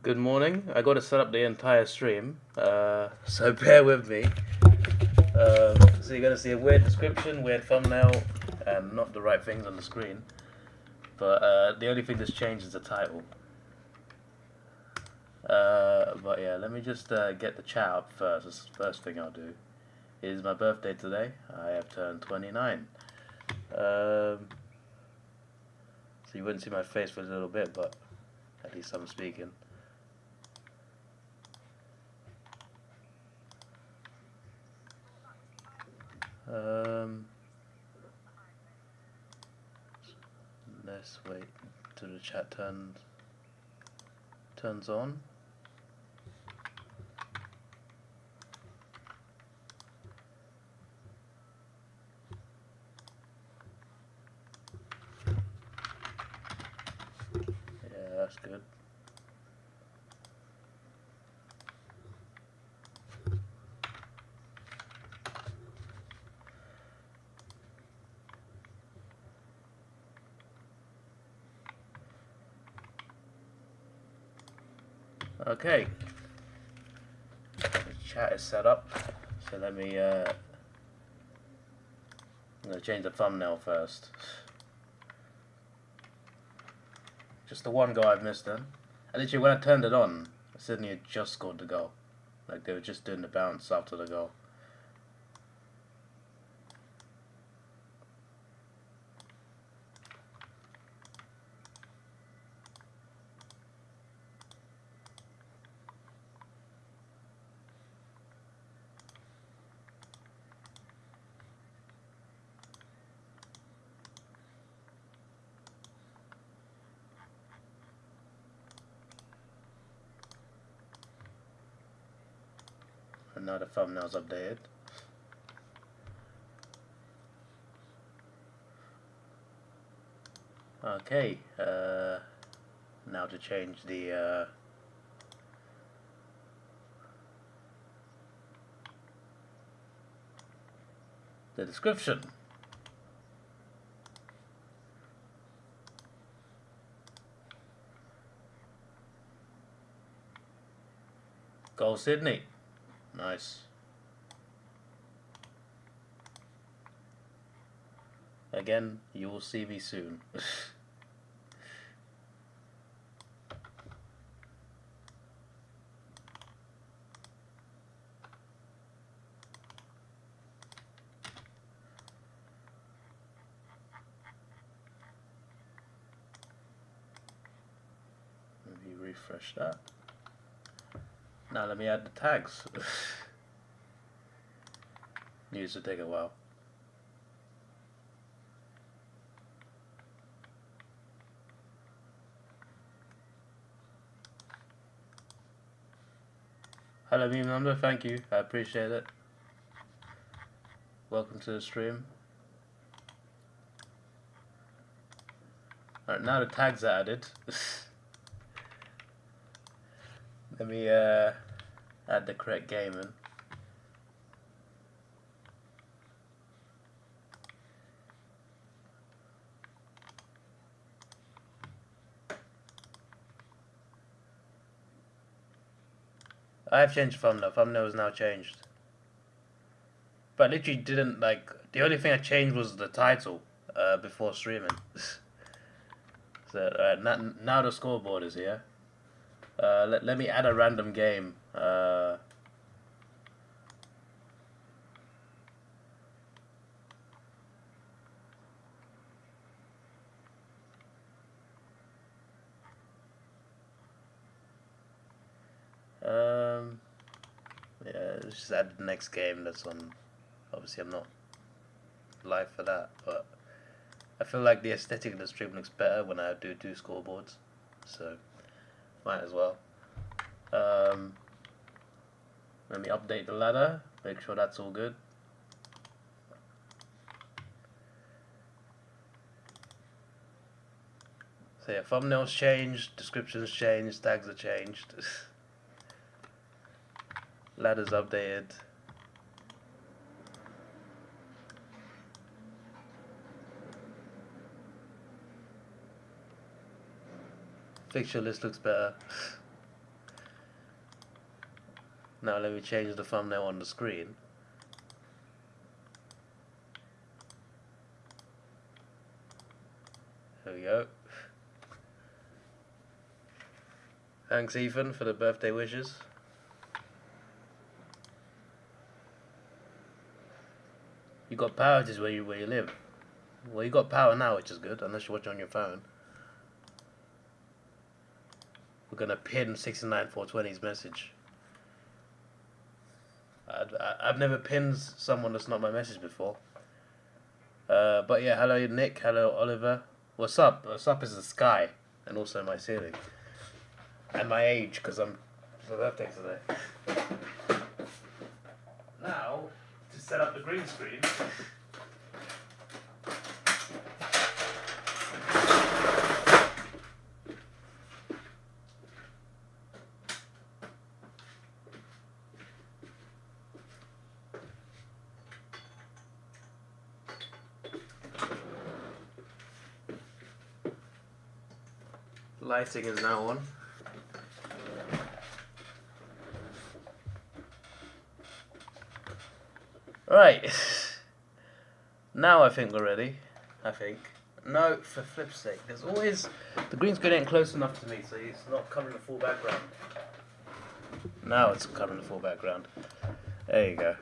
Good morning. I got to set up the entire stream, so bear with me. So you're gonna see a weird description, weird thumbnail, and not the right things on the screen. But the only thing that's changed is the title. But yeah, let me just get the chat up first. This is the first thing I'll do. It is my birthday today. I have turned 29. So you wouldn't see my face for a little bit, but at least I'm speaking. Let's wait till the chat turns on. Yeah, that's good. Okay, the chat is set up, so let me, I'm going to change the thumbnail first. Just the one goal I've missed then. And literally when I turned it on, Sydney had just scored the goal. Like they were just doing the bounce after the goal. And now the thumbnail's updated. Okay, now to change the description. Goal Sydney. Nice. Again, you will see me soon. Maybe refresh that. Now let me add the tags. Needs to take a while. Hello meme number, thank you, I appreciate it. Welcome to the stream. Alright, now the tags are added. Let me add the correct game in. I have changed thumbnail. Thumbnail is now changed. But I literally didn't like. The only thing I changed was the title before streaming. So now the scoreboard is here. Let me add a random game. Yeah, let's just add the next game that's on. Obviously, I'm not live for that, but I feel like the aesthetic of the stream looks better when I do two scoreboards, so might as well. Let me update the ladder, make sure that's all good. So yeah, thumbnails changed, descriptions changed, tags are changed. Ladder's updated. Fixture list looks better. Now let me change the thumbnail on the screen. There we go. Thanks, Ethan, for the birthday wishes. You got power just where you live. Well, you got power now, which is good, unless you're watching on your phone. We're gonna pin 69420's message. I've never pinned someone that's not my message before. But yeah, hello Nick, hello Oliver. What's up? What's up is the sky, and also my ceiling. And my age, because it's my birthday today. Now, to set up the green screen. Lighting is now on. Right. Now I think we're ready. I think. No, for flip's sake. There's always... The green screen ain't close enough to me, so it's not covering the full background. Now it's covering the full background. There you go.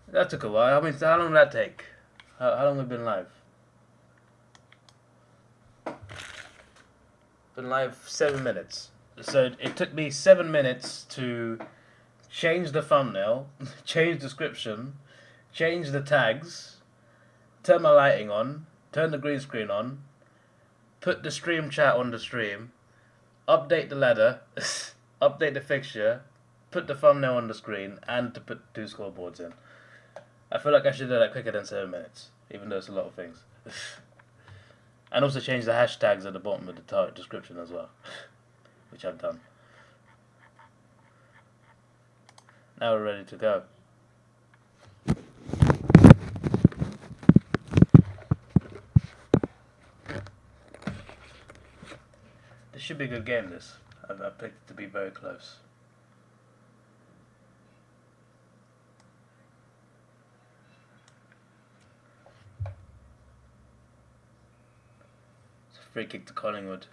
That took a while. I mean, how long did that take? How long have we been live? Been live 7 minutes. So it took me 7 minutes to change the thumbnail, change description, change the tags, turn my lighting on, turn the green screen on, put the stream chat on the stream, update the ladder, update the fixture, put the thumbnail on the screen, and to put 2 scoreboards in. I feel like I should do that quicker than 7 minutes, even though it's a lot of things. And also change the hashtags at the bottom of the description as well, which I've done. Now we're ready to go. This should be a good game, this. I've picked it to be very close. It's a free kick to Collingwood.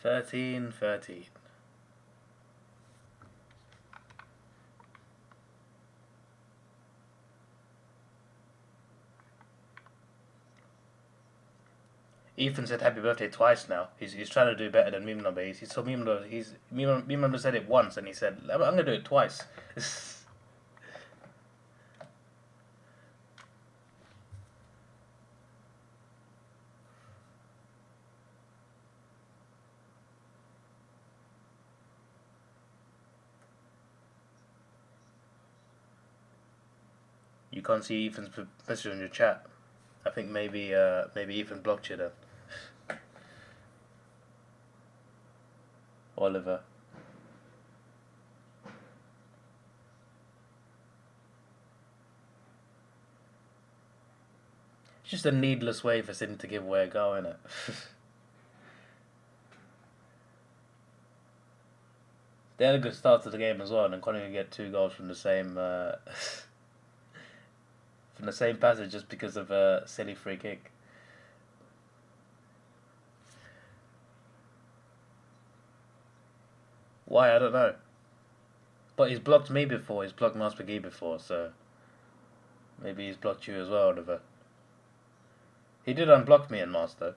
Thirteen. Ethan said happy birthday twice now. He's trying to do better than Meme Number. He saw Meme Number said it once and he said, I'm gonna do it twice. You can't see Ethan's message on your chat. I think maybe Ethan blocked you then. Oliver. It's just a needless way for Sydney to give away a goal, isn't it? They had a good start to the game as well, and then Collingwood get 2 goals from the same from the same passage just because of a silly free kick. Why? I don't know. But he's blocked me before. He's blocked Mas McGee before, so maybe he's blocked you as well, Oliver. He did unblock me in Mas though.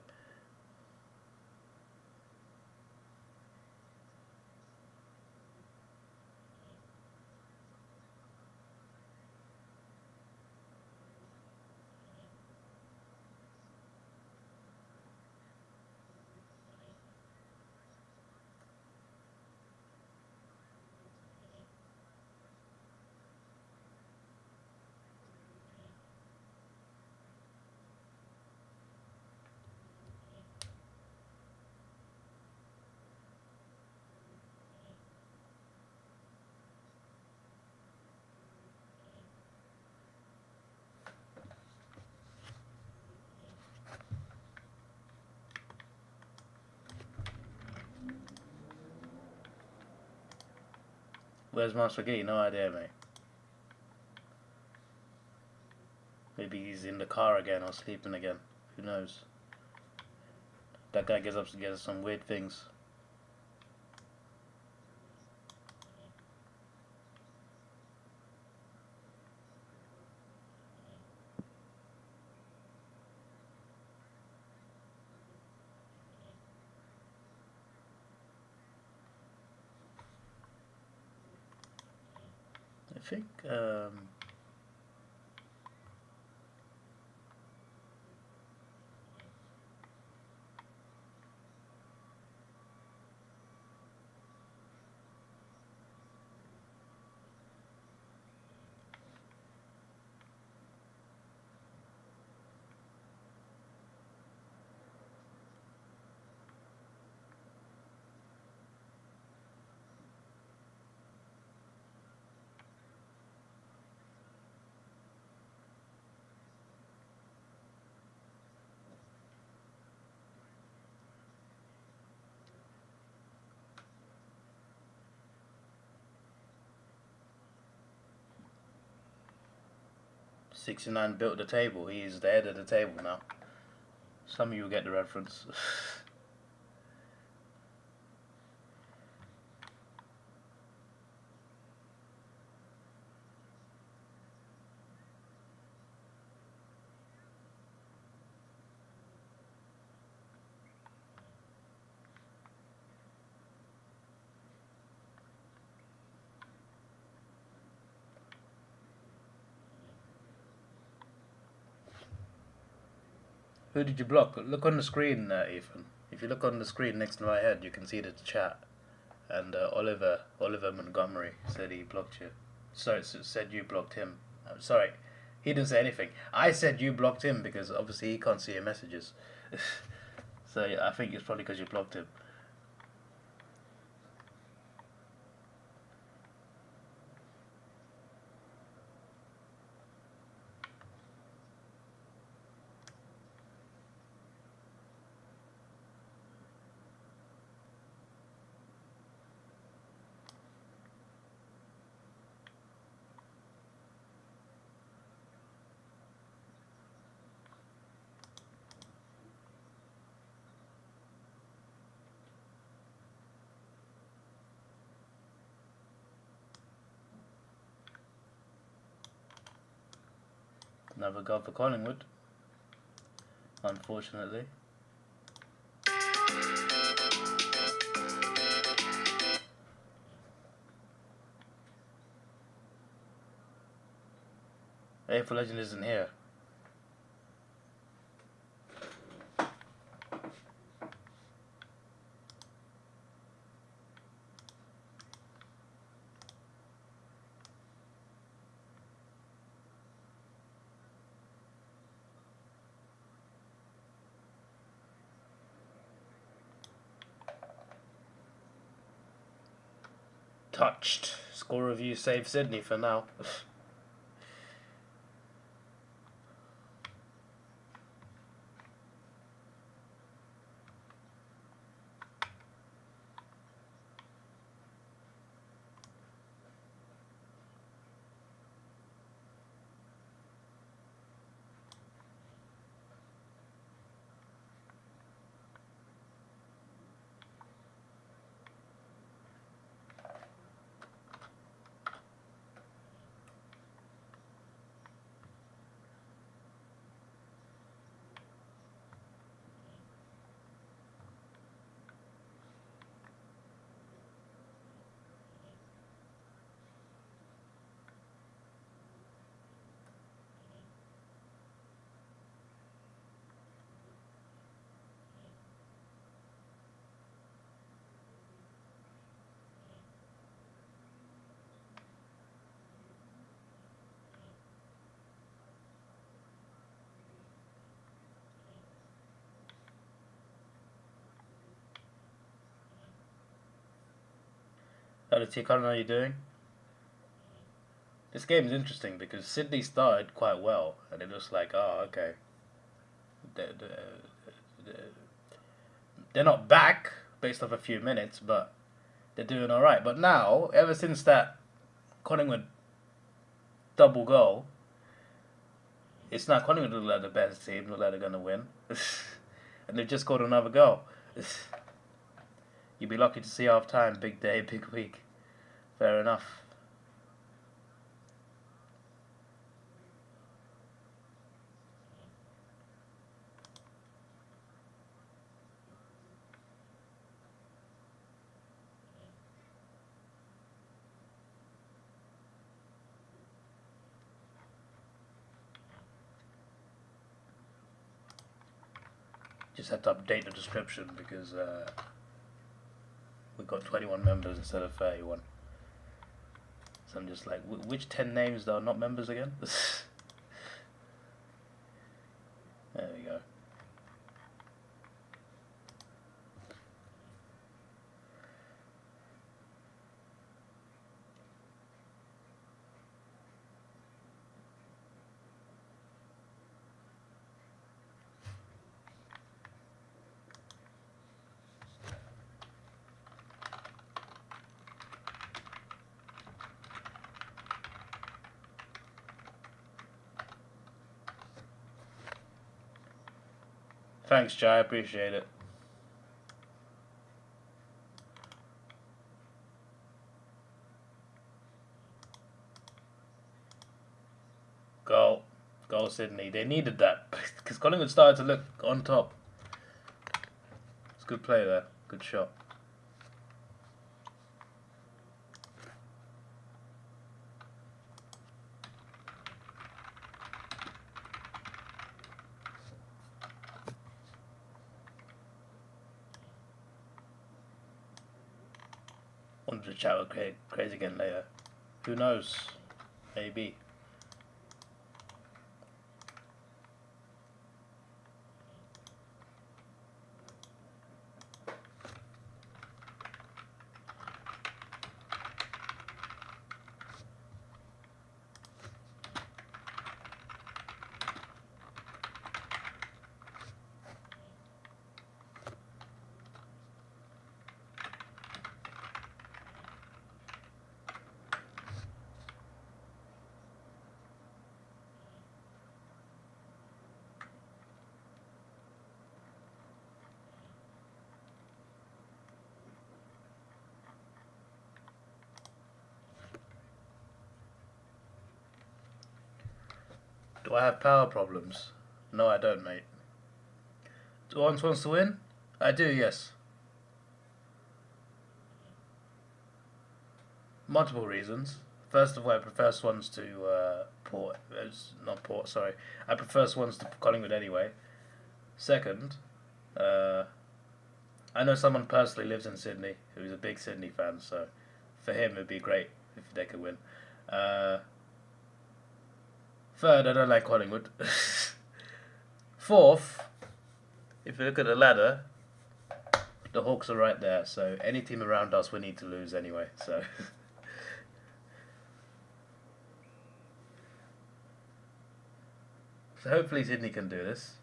Where's Master Gee? No idea, mate. Maybe he's in the car again or sleeping again. Who knows? That guy gets up to get some weird things. I think '69 built the table. He's the head of the table now. Some of you will get the reference. Who did you block? Look on the screen, Ethan. If you look on the screen next to my head, you can see the chat. And Oliver Montgomery said he blocked you. Sorry, said you blocked him. I'm sorry, he didn't say anything. I said you blocked him because obviously he can't see your messages. So yeah, I think it's probably because you blocked him. Another goal for Collingwood, unfortunately. AFL Legend isn't here. Touched. Score review save Sydney for now. Hello T, how are you doing? This game is interesting because Sydney started quite well, and it was like, oh, okay. They're not back based off a few minutes, but they're doing alright. But now, ever since that Collingwood double goal, it's not Collingwood look like the best team, look like they're gonna win, and they've just scored another goal. You'd be lucky to see half time. Big day, big week. Fair enough. Just had to update the description because we've got 21 members instead of 31. So I'm just like, which 10 names are not members again? There we go. Thanks, Jai. I appreciate it. Goal. Goal, Sydney. They needed that because Collingwood started to look on top. It's a good play there. Good shot. Wanted to chat with Crazy again later. Who knows? Maybe. Do I have power problems? No, I don't, mate. Do Swans wants to win? I do, yes. Multiple reasons. First of all, I prefer Swans to Port. Not Port, sorry. I prefer Swans to Collingwood anyway. Second, I know someone personally lives in Sydney who's a big Sydney fan, so for him it'd be great if they could win. Third, I don't like Collingwood. Fourth, if you look at the ladder, the Hawks are right there, so any team around us we need to lose anyway, so... So hopefully Sydney can do this.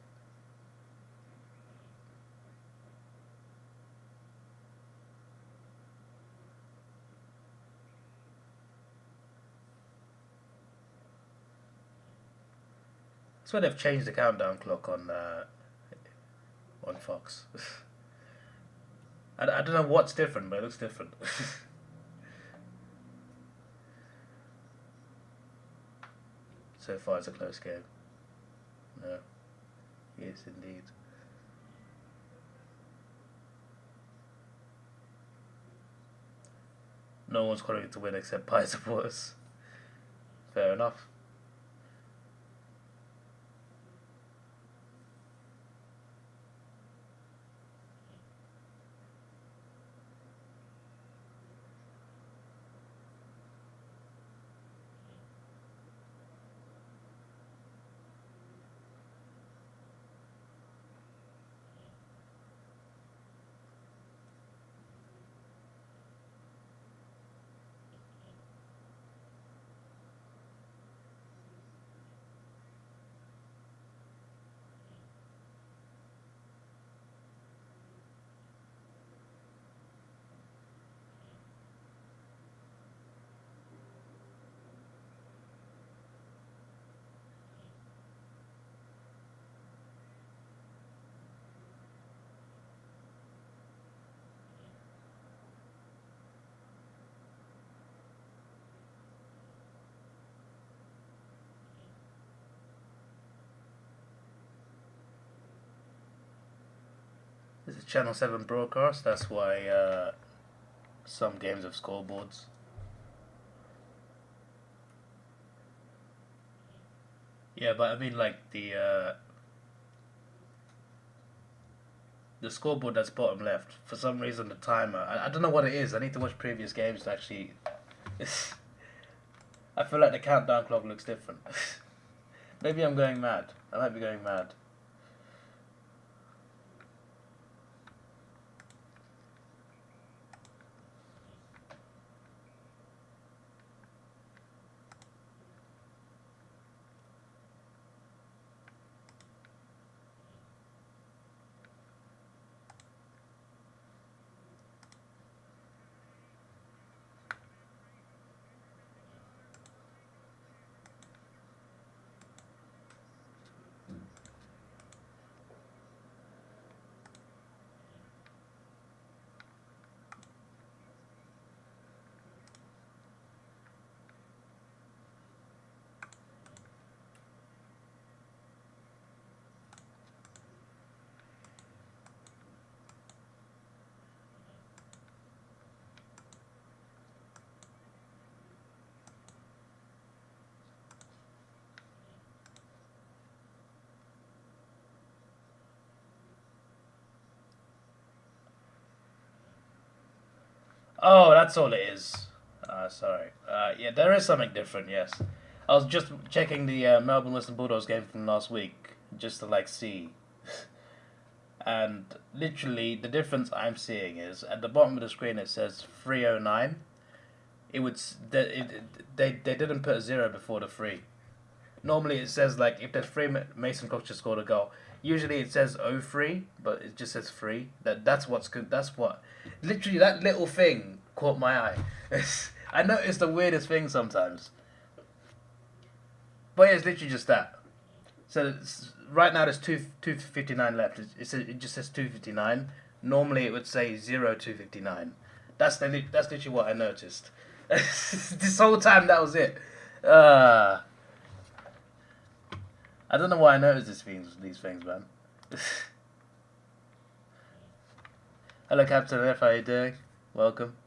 That's why they've changed the countdown clock on Fox. I don't know what's different, but it looks different. So far it's a close game. No. Yes, indeed. No one's calling it to win except Pie supporters. Fair enough. the Channel 7 broadcast. That's why some games have scoreboards. Yeah, but I mean like the scoreboard that's bottom left. For some reason, the timer. I don't know what it is. I need to watch previous games to actually. I feel like the countdown clock looks different. Maybe I'm going mad. I might be going mad. Oh, that's all it is. Sorry. Yeah, there is something different, yes. I was just checking the Melbourne Western Bulldogs game from last week, just to like see. And literally, the difference I'm seeing is, at the bottom of the screen it says 309. They didn't put a 0 before the 3. Normally it says like, if there's 3, Mason Cox just scored a goal. Usually it says 03, but it just says 3. That's what's good. That's what. Literally, that little thing caught my eye. I notice the weirdest thing sometimes. But yeah, it's literally just that. So right now there's 259 left. It just says 259. Normally it would say 0259. That's literally what I noticed. This whole time that was it. I don't know why I noticed these things, man. Hello, Captain F. How you doing? Welcome.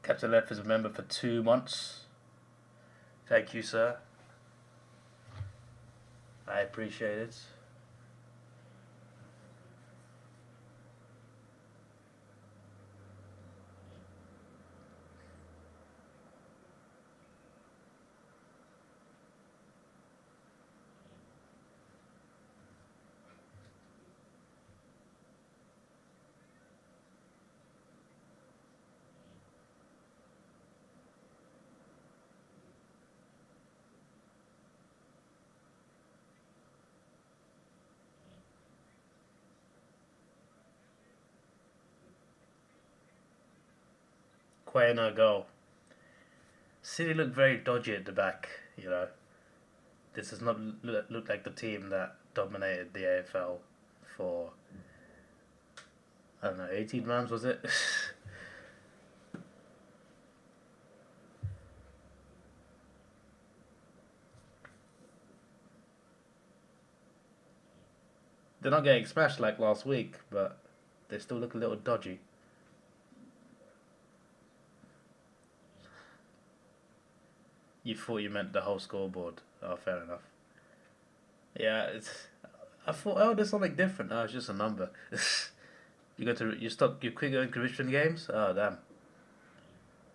Captain F is a member for 2 months. Thank you, sir. I appreciate it. Quay no goal. City looked very dodgy at the back, you know. This does not look like the team that dominated the AFL for, I don't know, 18 rounds, was it? They're not getting smashed like last week, but they still look a little dodgy. You thought you meant the whole scoreboard. Oh, fair enough. Yeah, I thought, oh, there's something different. Oh, it's just a number. You quit going to Richmond games? Oh, damn.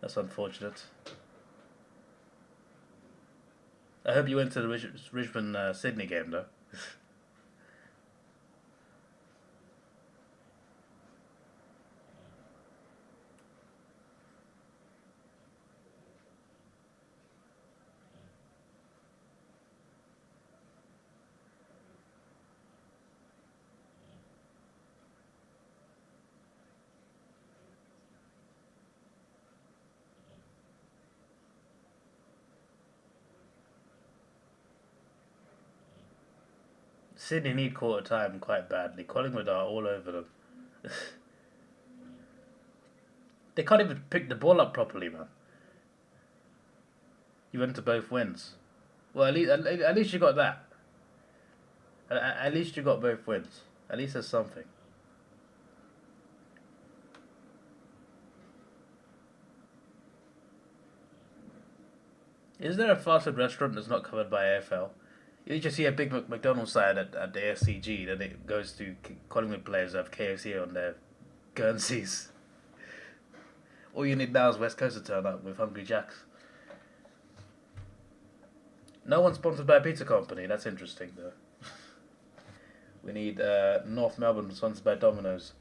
That's unfortunate. I hope you went to the Richmond Sydney game though. Sydney need quarter time quite badly. Collingwood are all over them. They can't even pick the ball up properly, man. You went to both wins. Well, at least you got that. At least you got both wins. At least there's something. Is there a fast food restaurant that's not covered by AFL? You just see a big McDonald's sign at the SCG, then it goes to Collingwood players who have KFC on their Guernseys. All you need now is West Coast to turn up with Hungry Jacks. No one's sponsored by a pizza company. That's interesting, though. We need North Melbourne sponsored by Domino's.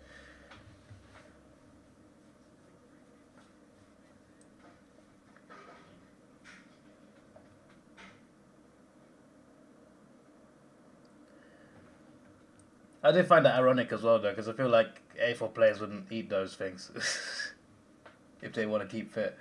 I did find that ironic as well, though, because I feel like AFL players wouldn't eat those things if they want to keep fit.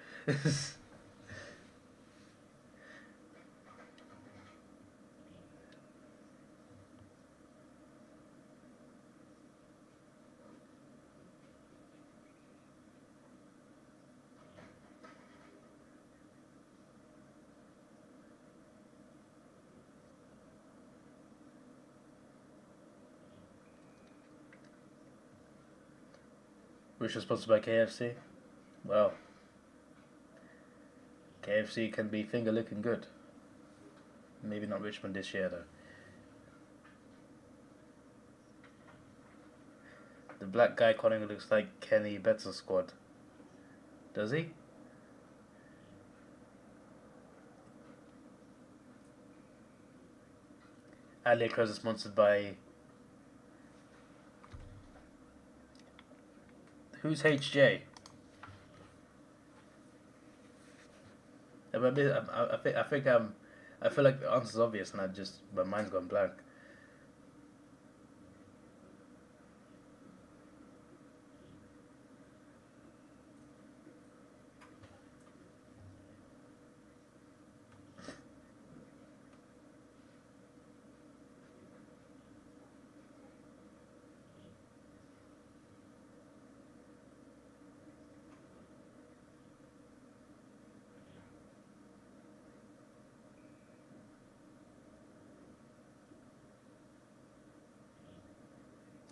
Which was sponsored by KFC. Well, KFC can be finger looking good. Maybe not Richmond this year though. The black guy Collingwood looks like Kenny Betts' squad. Does he? Adelaide Crows is sponsored by... Who's HJ? I feel like the answer's obvious and my mind's gone blank.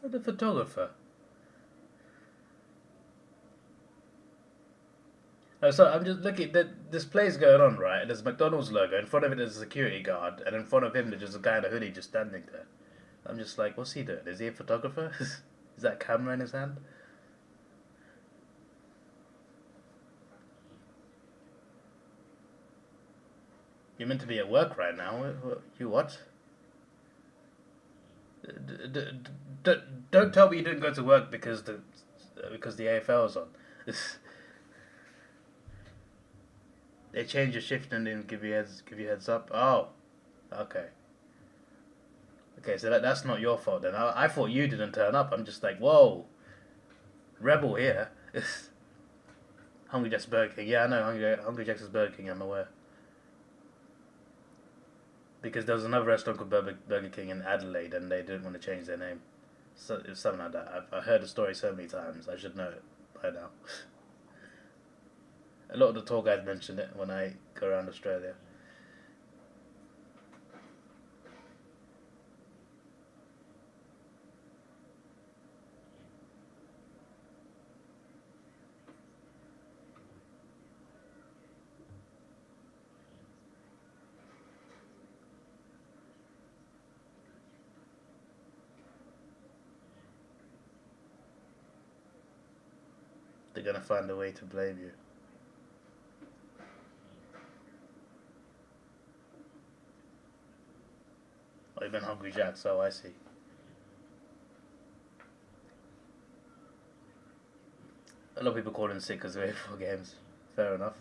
The photographer. Oh, so I'm just looking. This play's going on, right? There's a McDonald's logo. In front of it, there's a security guard, and in front of him, there's just a guy in a hoodie just standing there. I'm just like, what's he doing? Is he a photographer? Is that a camera in his hand? You're meant to be at work right now. You what? Don't tell me you didn't go to work because the AFL is on. They changed your shift and didn't give you heads up. Oh, okay. Okay, so that's not your fault then. I thought you didn't turn up. I'm just like, whoa, rebel here. Hungry Jack's Burger King. Yeah, I know Hungry Jack's is Burger King. I'm aware. Because there was another restaurant called Burger King in Adelaide, and they didn't want to change their name. So it was something like that. I've heard the story so many times. I should know it by now. A lot of the tour guides mention it when I go around Australia. They're gonna find a way to blame you. Oh, you've been Hungry Jack, so I see. A lot of people call in sick because they're 4 games. Fair enough.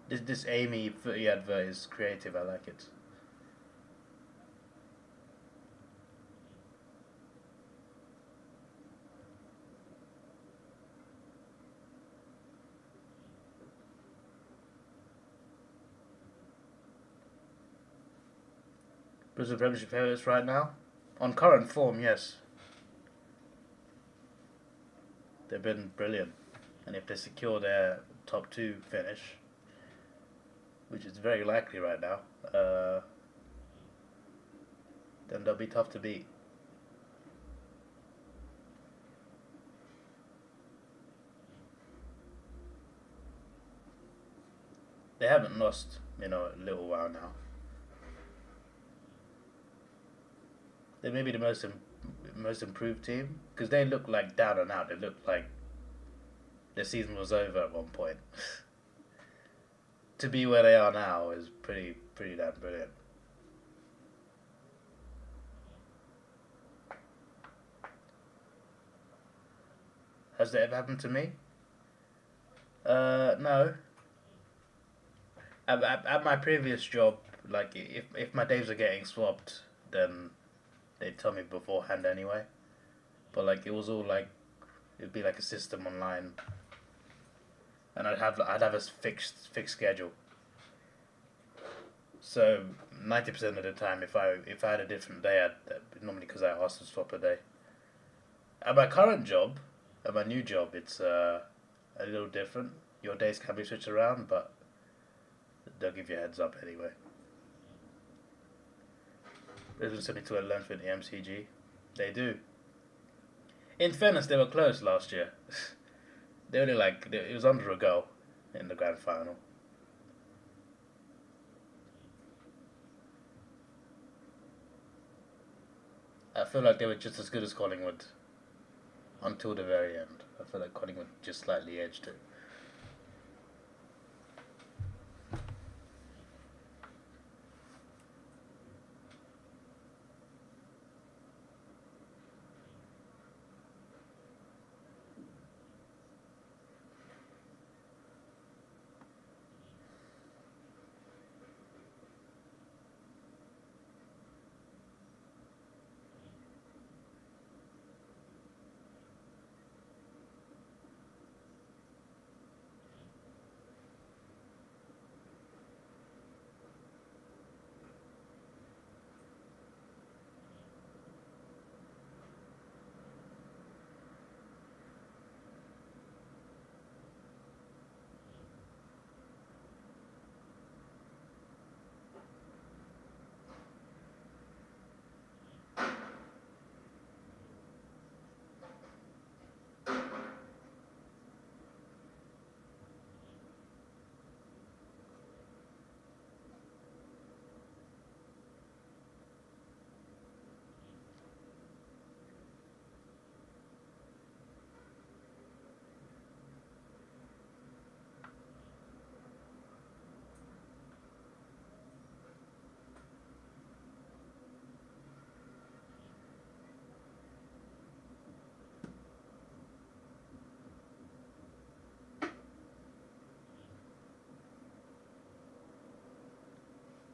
This Amy footy advert is creative. I like it. Brisbane Premiership favourites right now? On current form, yes. They've been brilliant. And if they secure their top 2 finish, which is very likely right now, then they'll be tough to beat. They haven't lost, a little while now. They may be the most improved team because they look like down and out. They look like the season was over at one point. To be where they are now is pretty damn brilliant. Has that ever happened to me? No. At my previous job, like if my days are getting swapped, then they'd tell me beforehand anyway. But like it was all like it'd be like a system online, and I'd have a fixed schedule. So 90% of the time, if I had a different day, normally because I asked to swap a day. At my current job, at my new job, it's a little different. Your days can be switched around, but they'll give you a heads up anyway. Brisbane 72 at lunch with the MCG. They do. In fairness, they were close last year. They only it was under a goal in the grand final. I feel like they were just as good as Collingwood until the very end. I feel like Collingwood just slightly edged it.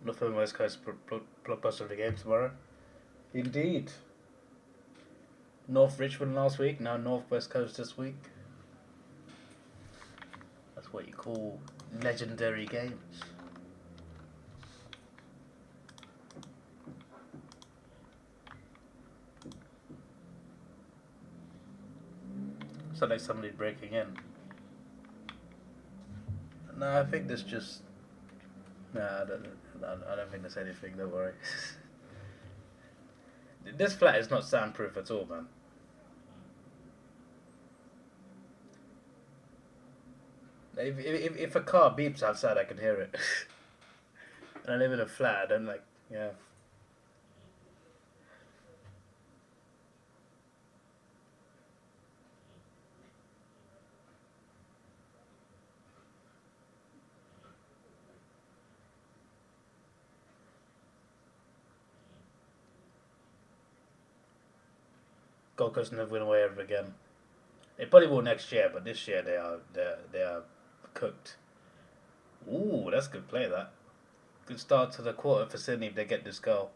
North and West Coast blockbuster of the game tomorrow. Indeed. North Richmond last week, now North West Coast this week. That's what you call legendary games. Sounds like somebody breaking in. No, I think there's just... No, I don't think there's anything, don't worry. This flat is not soundproof at all, man. If a car beeps outside, I can hear it. And I live in a flat, I don't yeah. Gold Coast never win away ever again. They probably will next year, but this year they are cooked. Ooh, that's good play, that. Good start to the quarter for Sydney if they get this goal.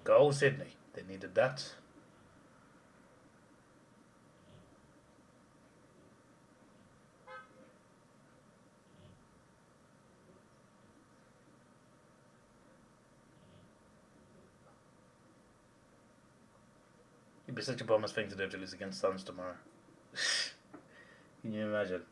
Goal, Sydney. They needed that. It'd be such a Bombers thing to do to lose against Suns tomorrow. Can you imagine?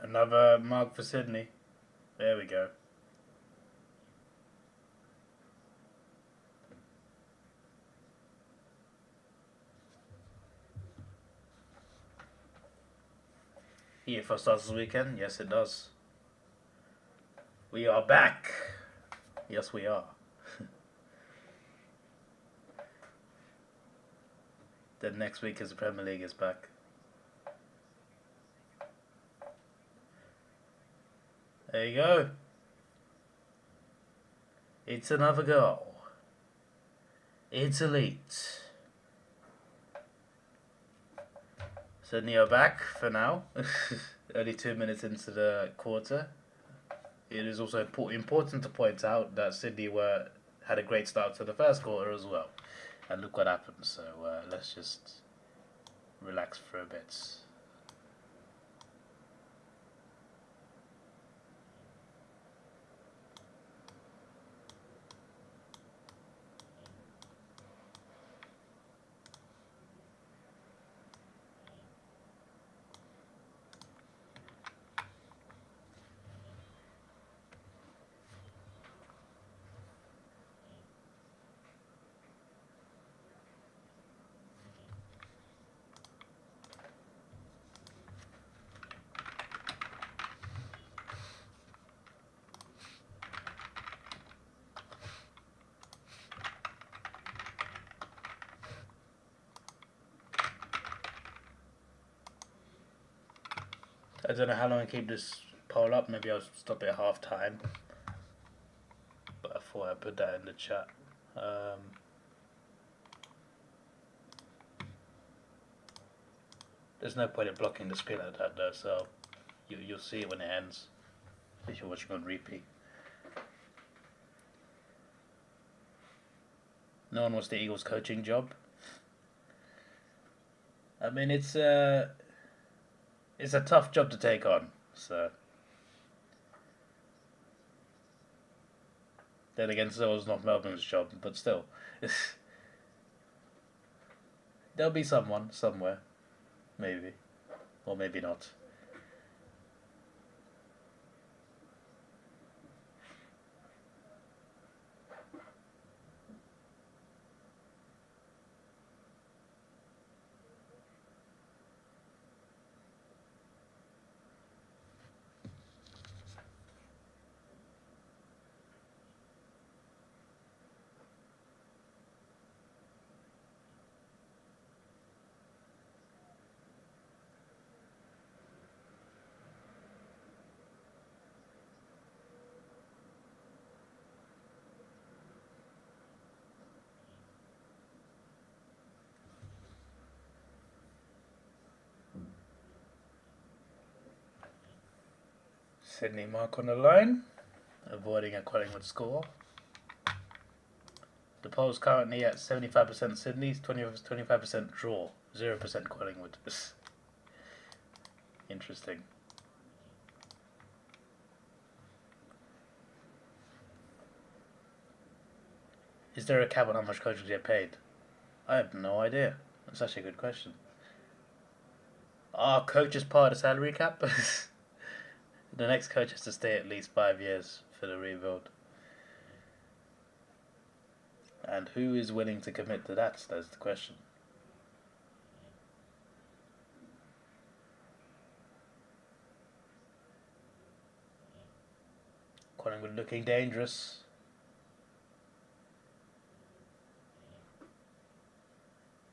Another mark for Sydney. There we go. EFL starts this weekend? Yes, it does. We are back. Yes, we are. Then next week is the Premier League is back. There you go. It's another goal. It's elite. Sydney are back for now. Only 2 minutes into the quarter. It is also important to point out that Sydney had a great start to the first quarter as well. And look what happened. So let's just relax for a bit. I don't know how long I keep this poll up. Maybe I'll stop it at half time. But I thought I'd put that in the chat. There's no point in blocking the screen like that though, so you'll see it when it ends if you're watching on repeat. No one wants the Eagles coaching job. I mean, it's a tough job to take on, so. Then again, so was not Melbourne's job, but still. There'll be someone, somewhere. Maybe. Or maybe not. Sydney mark on the line, avoiding a Collingwood score. The poll's currently at 75% Sydney, 25% draw, 0% Collingwood. Interesting. Is there a cap on how much coaches get paid? I have no idea. That's actually a good question. Are coaches part of the salary cap? The next coach has to stay at least 5 years for the rebuild. And who is willing to commit to that? That's the question. Collingwood looking dangerous.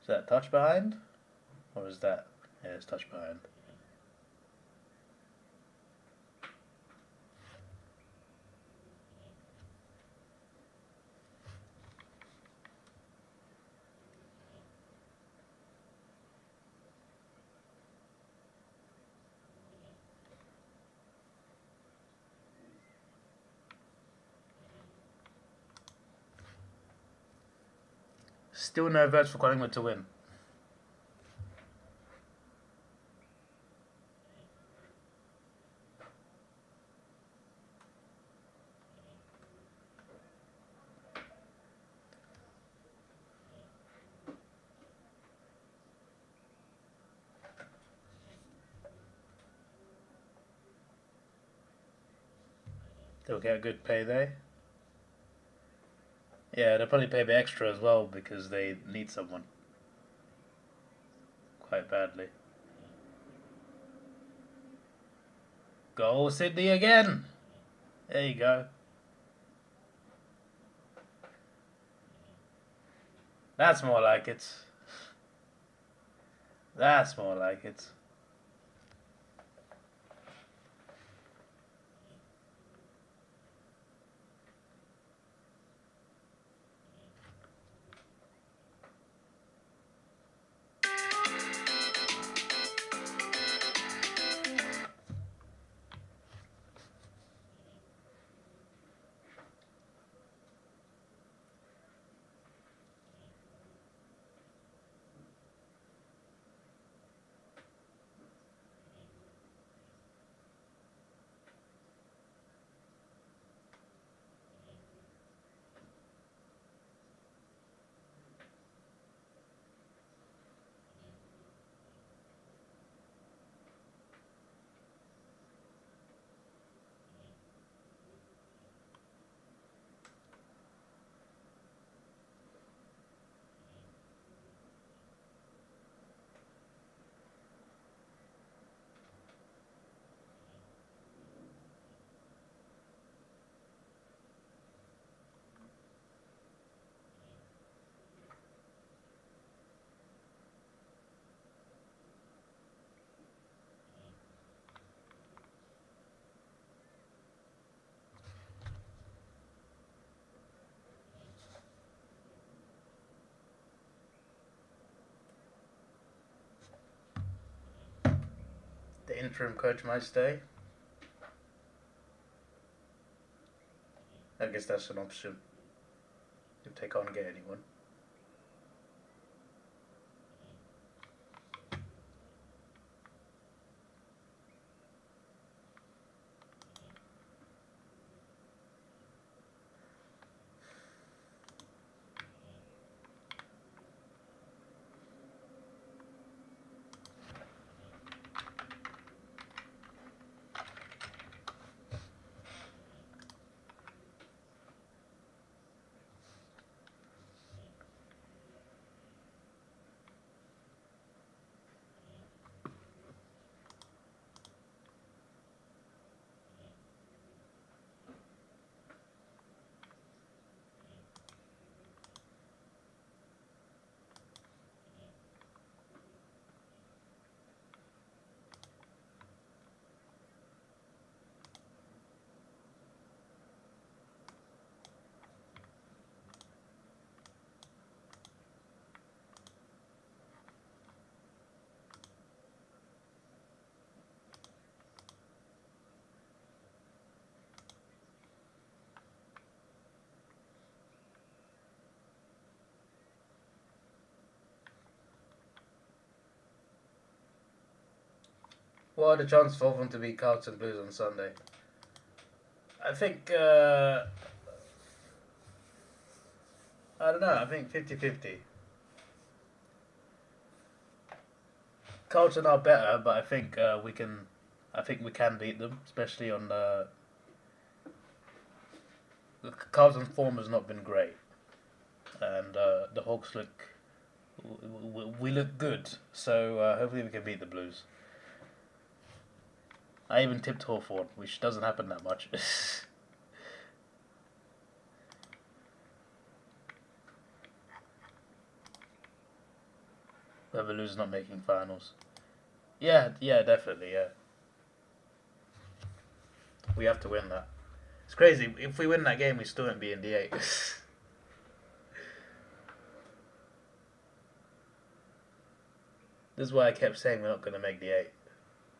Is that touch behind? Or is that... Yeah, it's touch behind. Still no votes for Collingwood to win. They'll get a good payday. Yeah, they'll probably pay a bit extra as well because they need someone quite badly. Goal Sydney again! There you go. That's more like it. That's more like it. The interim coach might stay. I guess that's an option if they can't get anyone. What are the chances for them to beat Carlton Blues on Sunday? I think, I don't know, I think 50-50. Carlton are better, but I think we can beat them, especially on the Carlton's form has not been great, and the Hawks we look good, so hopefully we can beat the Blues. I even tipped Hawthorn, which doesn't happen that much. Whoever loses not making finals. Yeah, definitely, yeah. We have to win that. It's crazy. If we win that game, we still won't be in the 8. This is why I kept saying we're not going to make the 8.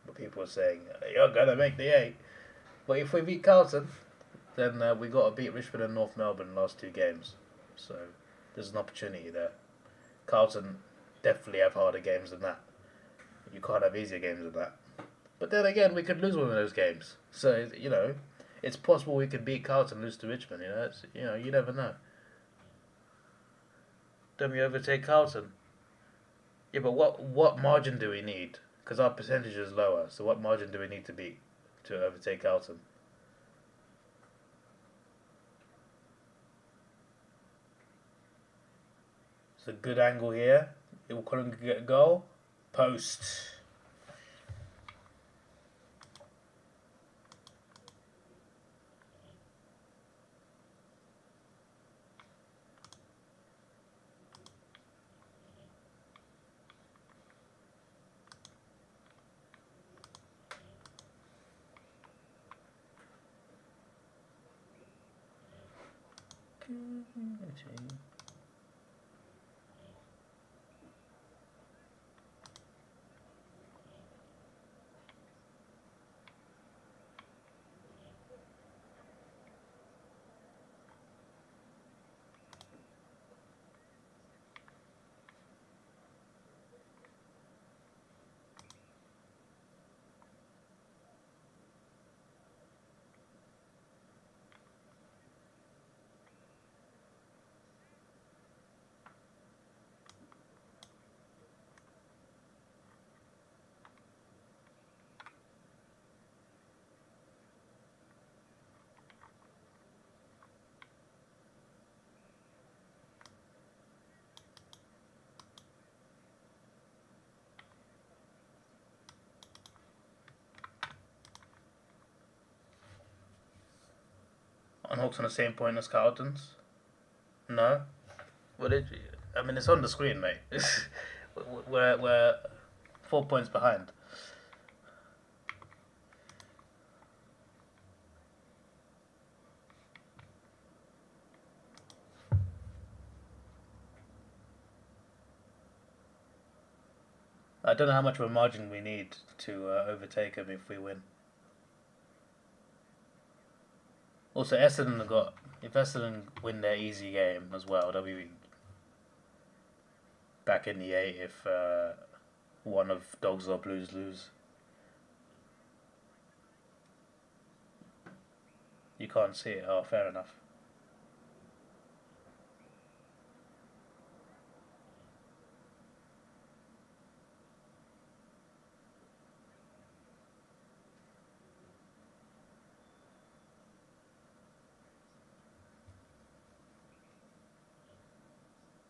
But people were saying, you're going to make the 8. But if we beat Carlton, then we got to beat Richmond and North Melbourne in the last 2 games. So there's an opportunity there. Carlton definitely have harder games than that. You can't have easier games than that. But then again, we could lose one of those games. So, you know, it's possible we could beat Carlton and lose to Richmond. You never know. Then we overtake Carlton. Yeah, but what margin do we need? Because our percentage is lower. So what margin do we need to beat to overtake Carlton? It's a good angle here. It will Collingwood get a goal. Post. And Hawks on the same point as Carlton's? No? What did you? I mean, it's on the screen, mate. we're 4 points behind. I don't know how much of a margin we need to overtake them if we win. Also, Essendon if Essendon win their easy game as well, they'll be back in the 8 if one of Dogs or Blues lose. You can't see it. Oh, fair enough.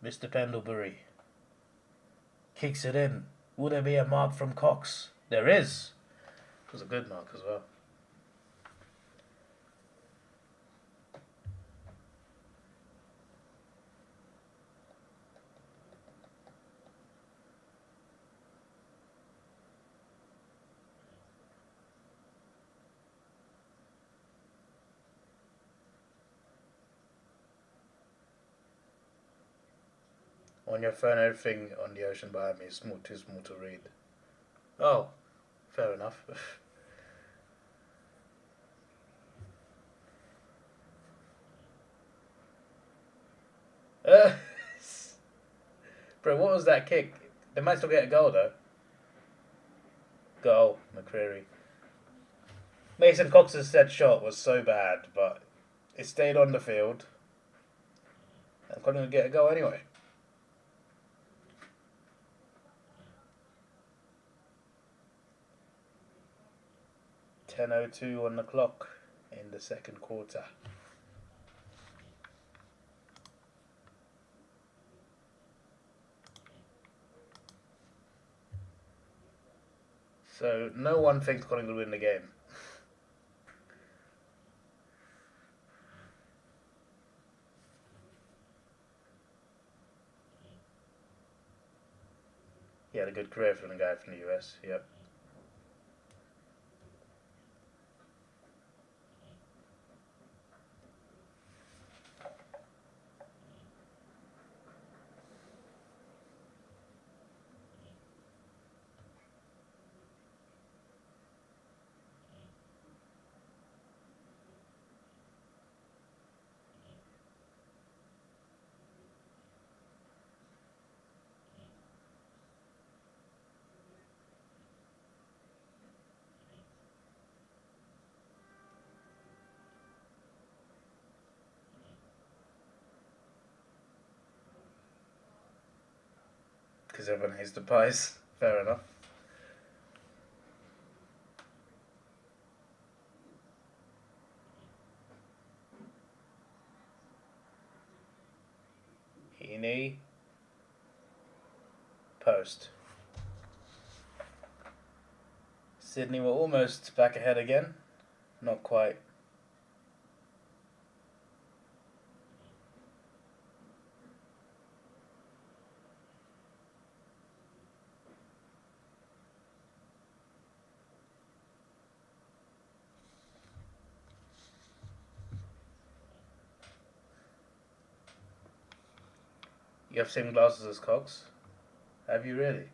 Mr. Pendlebury kicks it in. Will there be a mark from Cox? There is. It was a good mark as well. On your phone, everything on the ocean behind me is too small to read. Oh, fair enough. Bro, what was that kick? They might still get a goal though. Goal, McCreary. Mason Cox's set shot was so bad, but it stayed on the field. And Collingwood get a goal anyway. .10:02 on the clock in the second quarter. So no one thinks Collingwood will win the game. He had a good career from the guy from the US, yep. Because everyone hates the pies. Fair enough. Heaney. Post. Sydney were almost back ahead again. Not quite. You have same glasses as Cox? Have you really?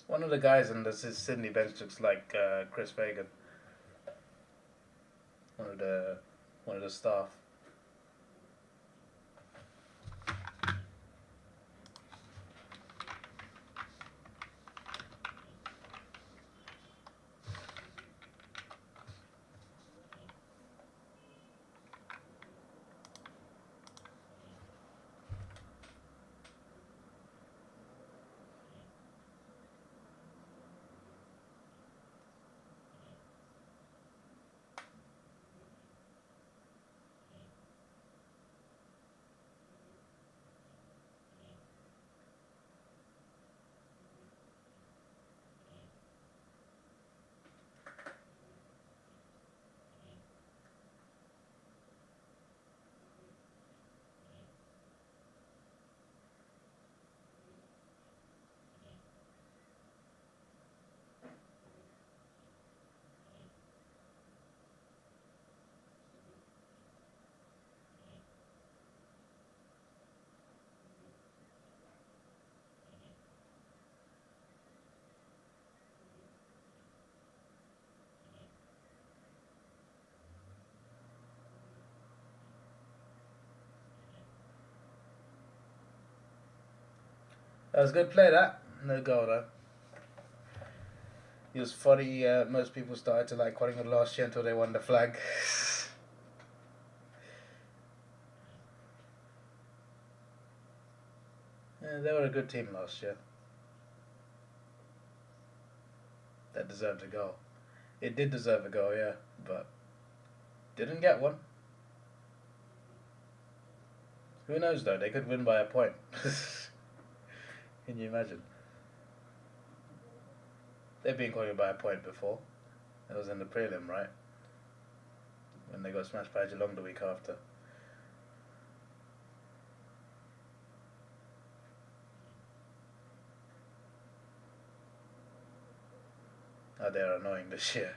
One of the guys in this is Sydney bench looks like Chris Fagan. One of the staff. That was a good play, that. No goal, though. It was funny, most people started to like Collingwood last year until they won the flag. They were a good team last year. That deserved a goal. It did deserve a goal, yeah, but didn't get one. Who knows though? They could win by a point. Can you imagine? They've been calling by a point before. It was in the prelim, right? When they got smashed by Geelong the week after. Oh, they're annoying this year.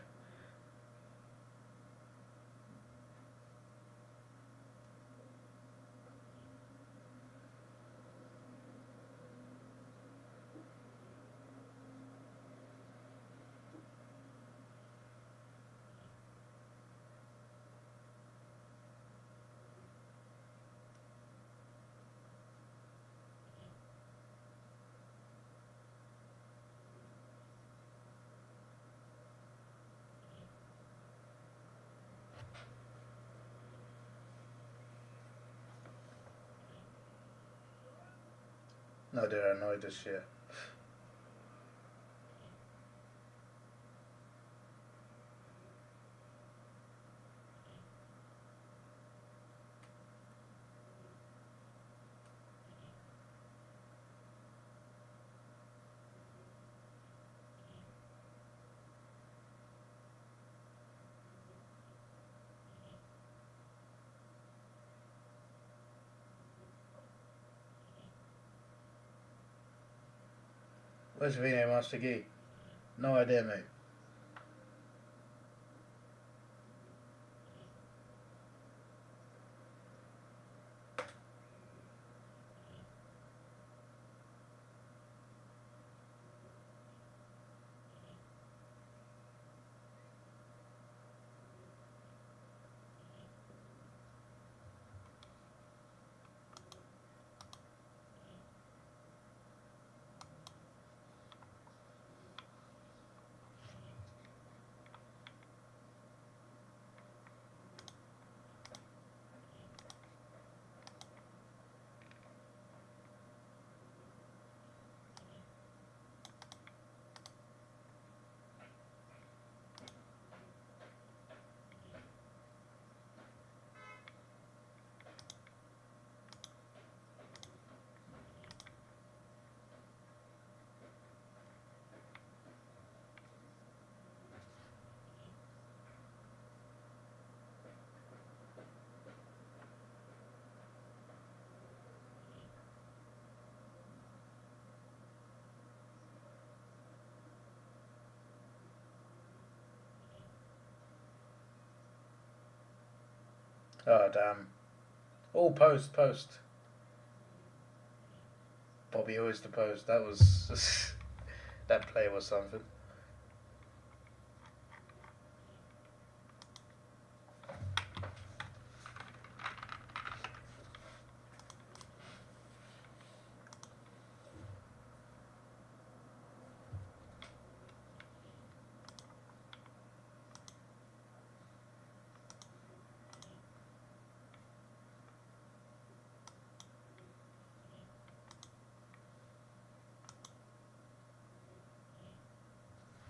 No, they're annoyed this year. Where's Vino Master Gee? No idea, mate. Oh, damn. Oh, post. Bobby always the post. That was... that play was something.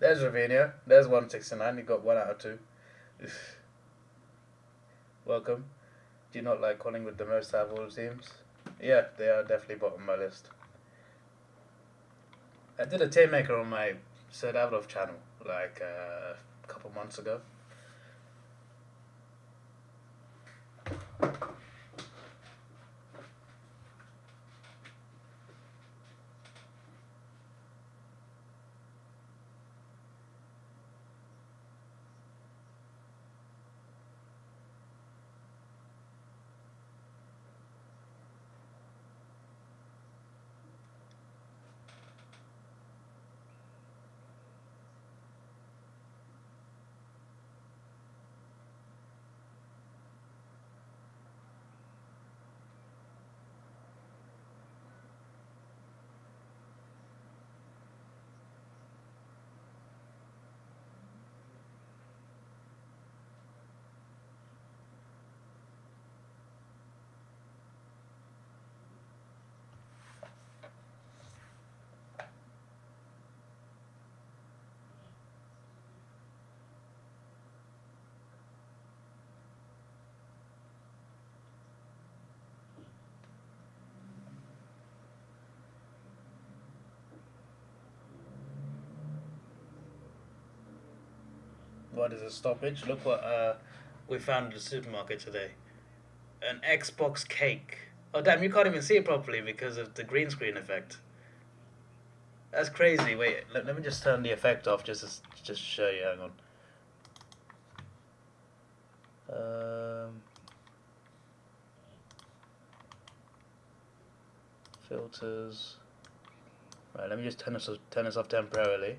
There's Ravinia. There's 169. He got 1 out of 2. Welcome. Do you not like Collingwood the most out of all the teams? Yeah, they are definitely bottom of my list. I did a tape maker on my Sir Davidoff channel like a couple months ago. what is a stoppage? Look what we found in the supermarket today. An Xbox cake. Oh damn, you can't even see it properly because of the green screen effect. That's crazy. Wait, let me just turn the effect off just to show you. Hang on. Filters. Right, let me just turn this off temporarily.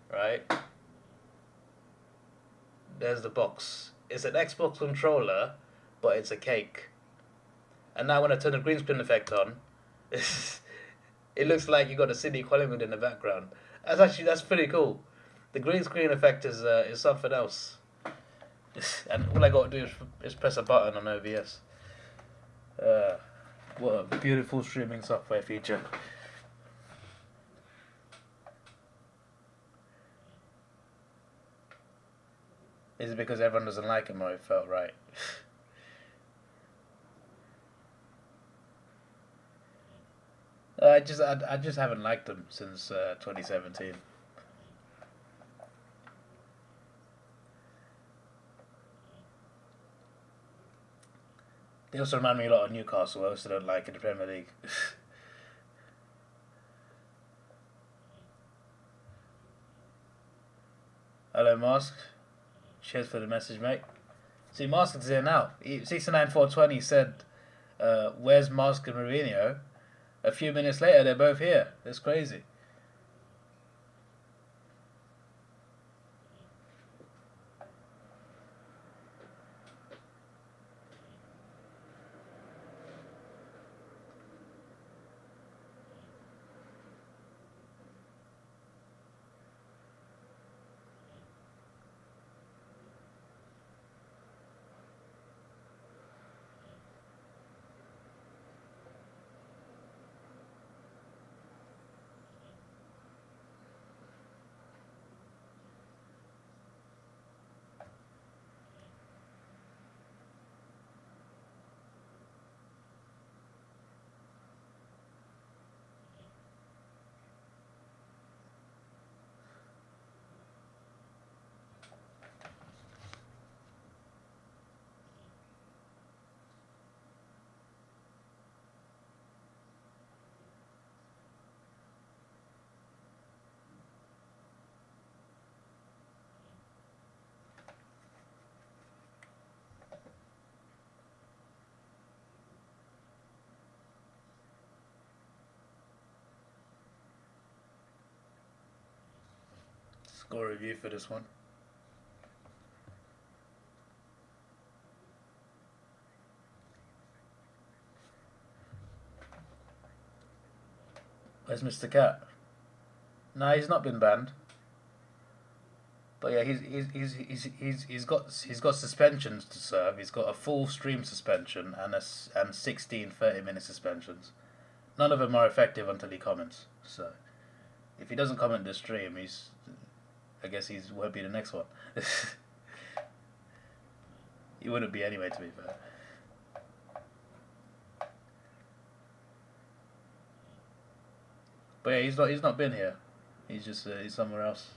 Right. There's the box. It's an Xbox controller, but it's a cake. And now when I turn the green screen effect on, it looks like you got the city Collingwood in the background. That's pretty cool. The green screen effect is something else. And all I got to do is press a button on OBS. What a beautiful streaming software feature. Is it because everyone doesn't like him or it felt right? I just haven't liked them since 2017. They also remind me a lot of Newcastle. I also don't like in the Premier League. Hello, Mask. Cheers for the message, mate. See, Mask is here now. 69420 said, where's Mask and Mourinho? A few minutes later, they're both here. That's crazy. Score review for this one. Where's Mr. Cat? No, he's not been banned. But yeah, he's got suspensions to serve. He's got a full stream suspension and 16 30-minute suspensions. None of them are effective until he comments. So if he doesn't comment this stream, I guess he won't be the next one. He wouldn't be anyway, to be fair. But yeah, he's not been here. He's just he's somewhere else.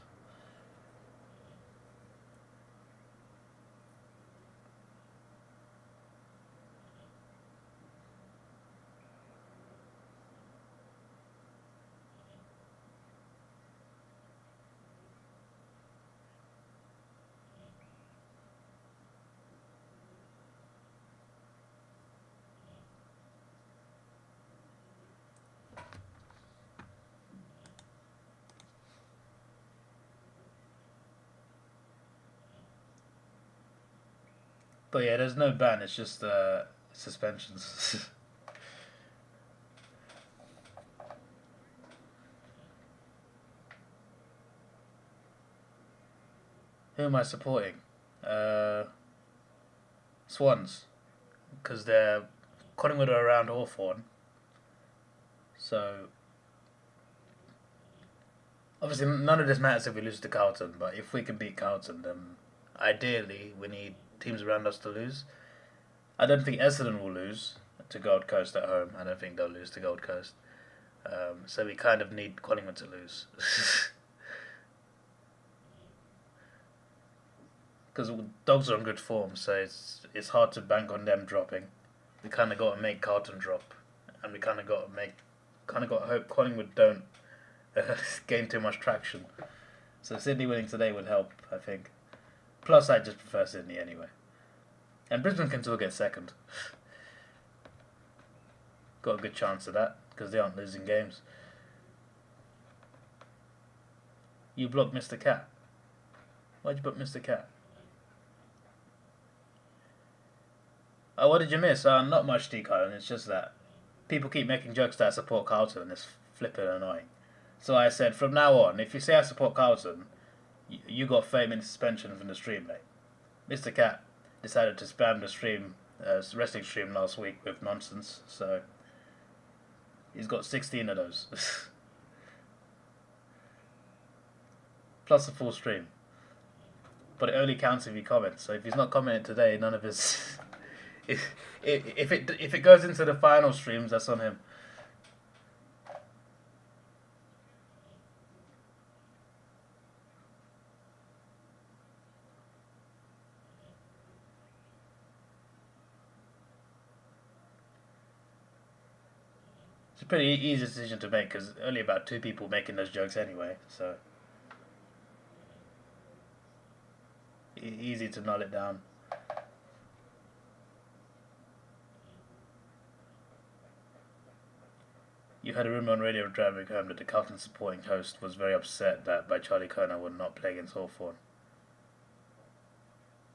But yeah, there's no ban, it's just suspensions. Who am I supporting? Swans. Because they're Collingwood are around Hawthorn. So obviously none of this matters if we lose to Carlton, but if we can beat Carlton, then ideally we need teams around us to lose. I don't think Essendon will lose to Gold Coast at home. I don't think they'll lose to Gold Coast. So we kind of need Collingwood to lose. because dogs are in good form, so it's hard to bank on them dropping. We kind of got to make Carlton drop, and we kind of got to hope Collingwood don't gain too much traction. So Sydney winning today would help, I think. Plus, I just prefer Sydney anyway, and Brisbane can still get second. Got a good chance of that because they aren't losing games. You blocked Mr. Cat. Why'd you block Mr. Cat? Oh, what did you miss? Not much, D. Carlton. It's just that people keep making jokes that I support Carlton, and it's flipping annoying. So I said, from now on, if you say I support Carlton, you got 30-minute suspension from the stream, mate. Mr. Cat decided to spam the stream, wrestling stream last week with nonsense, so he's got 16 of those. Plus a full stream. But it only counts if he comments, so if he's not commenting today, none of his... if it goes into the final streams, that's on him. It's a pretty easy decision to make because only about 2 people making those jokes anyway, so easy to null it down. You had a rumour on radio driving home that the Carlton supporting host was very upset that by Charlie Kerner would not play against Hawthorn.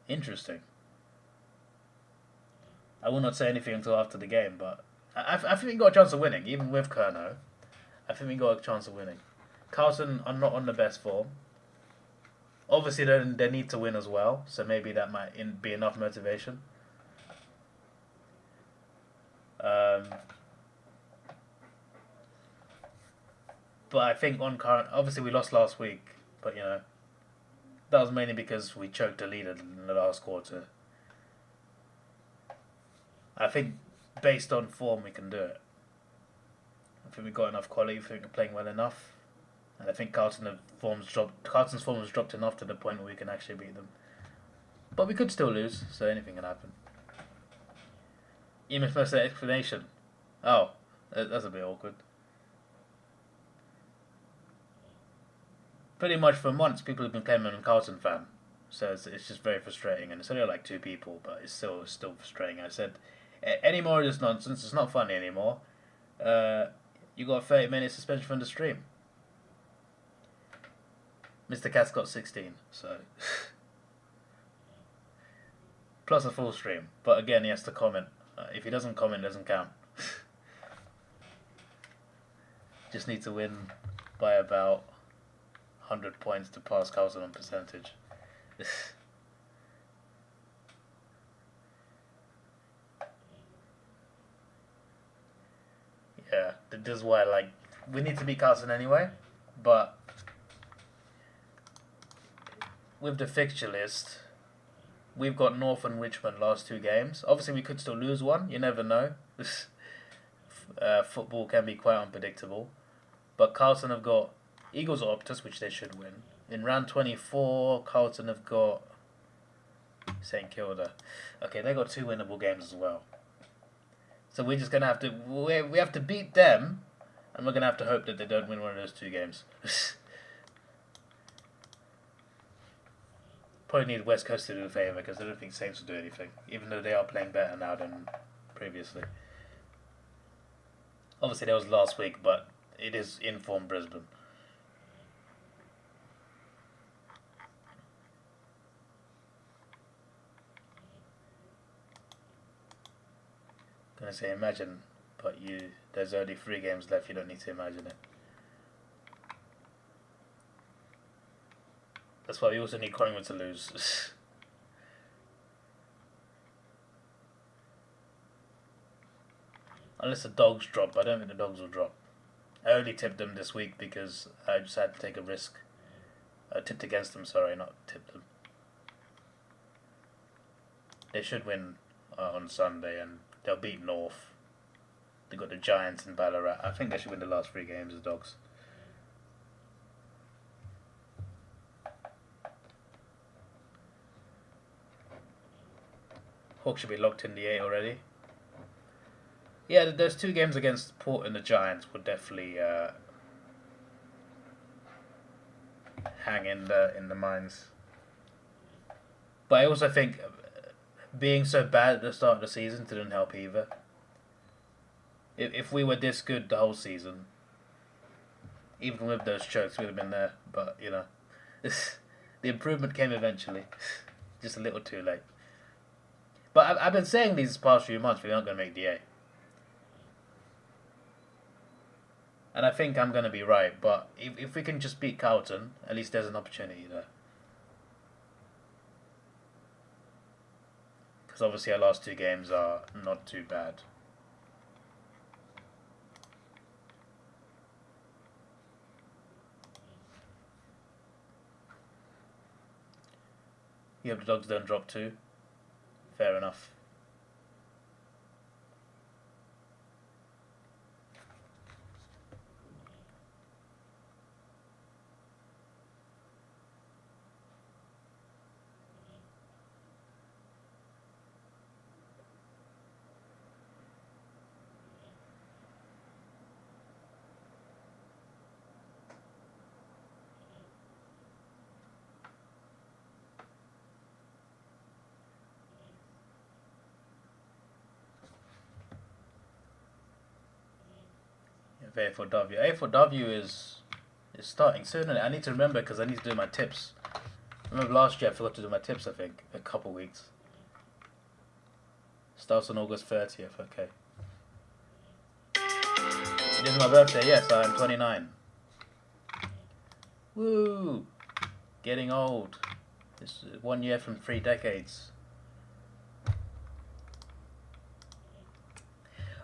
Interesting. I will not say anything until after the game, but I think we got a chance of winning, even with Kerner. I think we got a chance of winning. Carlton are not on the best form. Obviously, they need to win as well, so maybe that might be enough motivation. But I think on current, obviously we lost last week, but that was mainly because we choked the leader in the last quarter. I think based on form we can do it. I think we've got enough quality. I think we're playing well enough, and I think Carlton's form has dropped enough to the point where we can actually beat them. But we could still lose, so anything can happen. Even first explanation. Oh, that's a bit awkward. Pretty much for months, people have been claiming I'm a Carlton fan, so it's just very frustrating. And it's only like 2 people, but it's still frustrating. I said, any more of this nonsense, it's not funny anymore. You got a 30-minute suspension from the stream. Mr. Cat's got 16, so plus a full stream. But again, he has to comment. If he doesn't comment, it doesn't count. Just need to win by about 100 points to pass Carlton on percentage. Yeah, this is why we need to beat Carlton anyway, but with the fixture list, we've got North and Richmond last 2 games. Obviously, we could still lose one. You never know. Football can be quite unpredictable, but Carlton have got Eagles or Optus, which they should win. In round 24, Carlton have got St Kilda. Okay, they got 2 winnable games as well. So we're just gonna have to we have to beat them, and we're gonna have to hope that they don't win one of those 2 games. Probably need West Coast to do a favour because I don't think Saints will do anything, even though they are playing better now than previously. Obviously, that was last week, but it is in form Brisbane. Gonna say imagine, but there's only 3 games left. You don't need to imagine it. That's why we also need Collingwood to lose. Unless the Dogs drop. I don't think the Dogs will drop. I only tipped them this week because I just had to take a risk. I tipped against them, sorry, not tipped them. They should win on Sunday, and they'll beat North. They've got the Giants and Ballarat. I think they should win the last 3 games, the Dogs. Hawks should be locked in the 8 already. Yeah, those 2 games against Port and the Giants would definitely hang in the minds. But I also think being so bad at the start of the season didn't help either. If we were this good the whole season, even with those chokes, we'd have been there. But, you know, the improvement came eventually. Just a little too late. But I've been saying these past few months we're not going to make the A. And I think I'm going to be right. But if we can just beat Carlton, at least there's an opportunity there. Because obviously our last 2 games are not too bad. You hope the Dogs don't drop 2. Fair enough. A4W. A4W is starting soon, and I need to remember because I need to do my tips. Remember last year I forgot to do my tips, I think, a couple weeks. Starts on August 30th, okay. It is my birthday, yes, I am 29. Woo! Getting old. This is 1 year from 3 decades.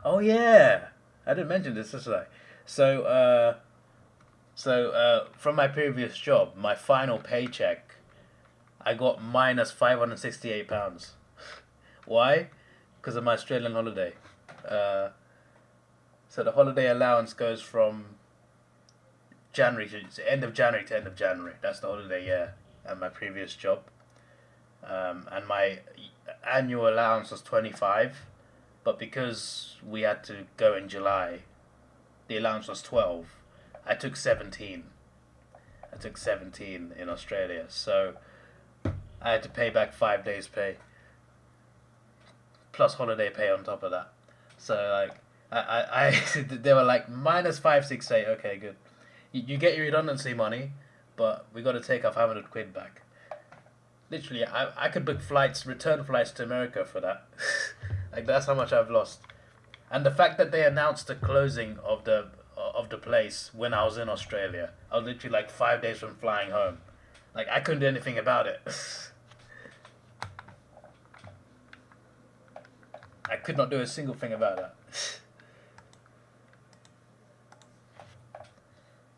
Oh yeah! I didn't mention this, did I? So from my previous job, my final paycheck, I got minus £568. Why? Because of my Australian holiday. So the holiday allowance goes from January to end of January to end of January. That's the holiday year at my previous job. And my annual allowance was 25, but because we had to go in July, the allowance was 12. I took 17. I took 17 in Australia, so I had to pay back 5 days' pay plus holiday pay on top of that. So like I they were like minus 568. Okay, good. You get your redundancy money, but we got to take our 500 quid back. Literally, I could book flights, return flights to America for that. Like that's how much I've lost. And the fact that they announced the closing of the place when I was in Australia, I was literally like 5 days from flying home. Like I couldn't do anything about it. I could not do a single thing about that.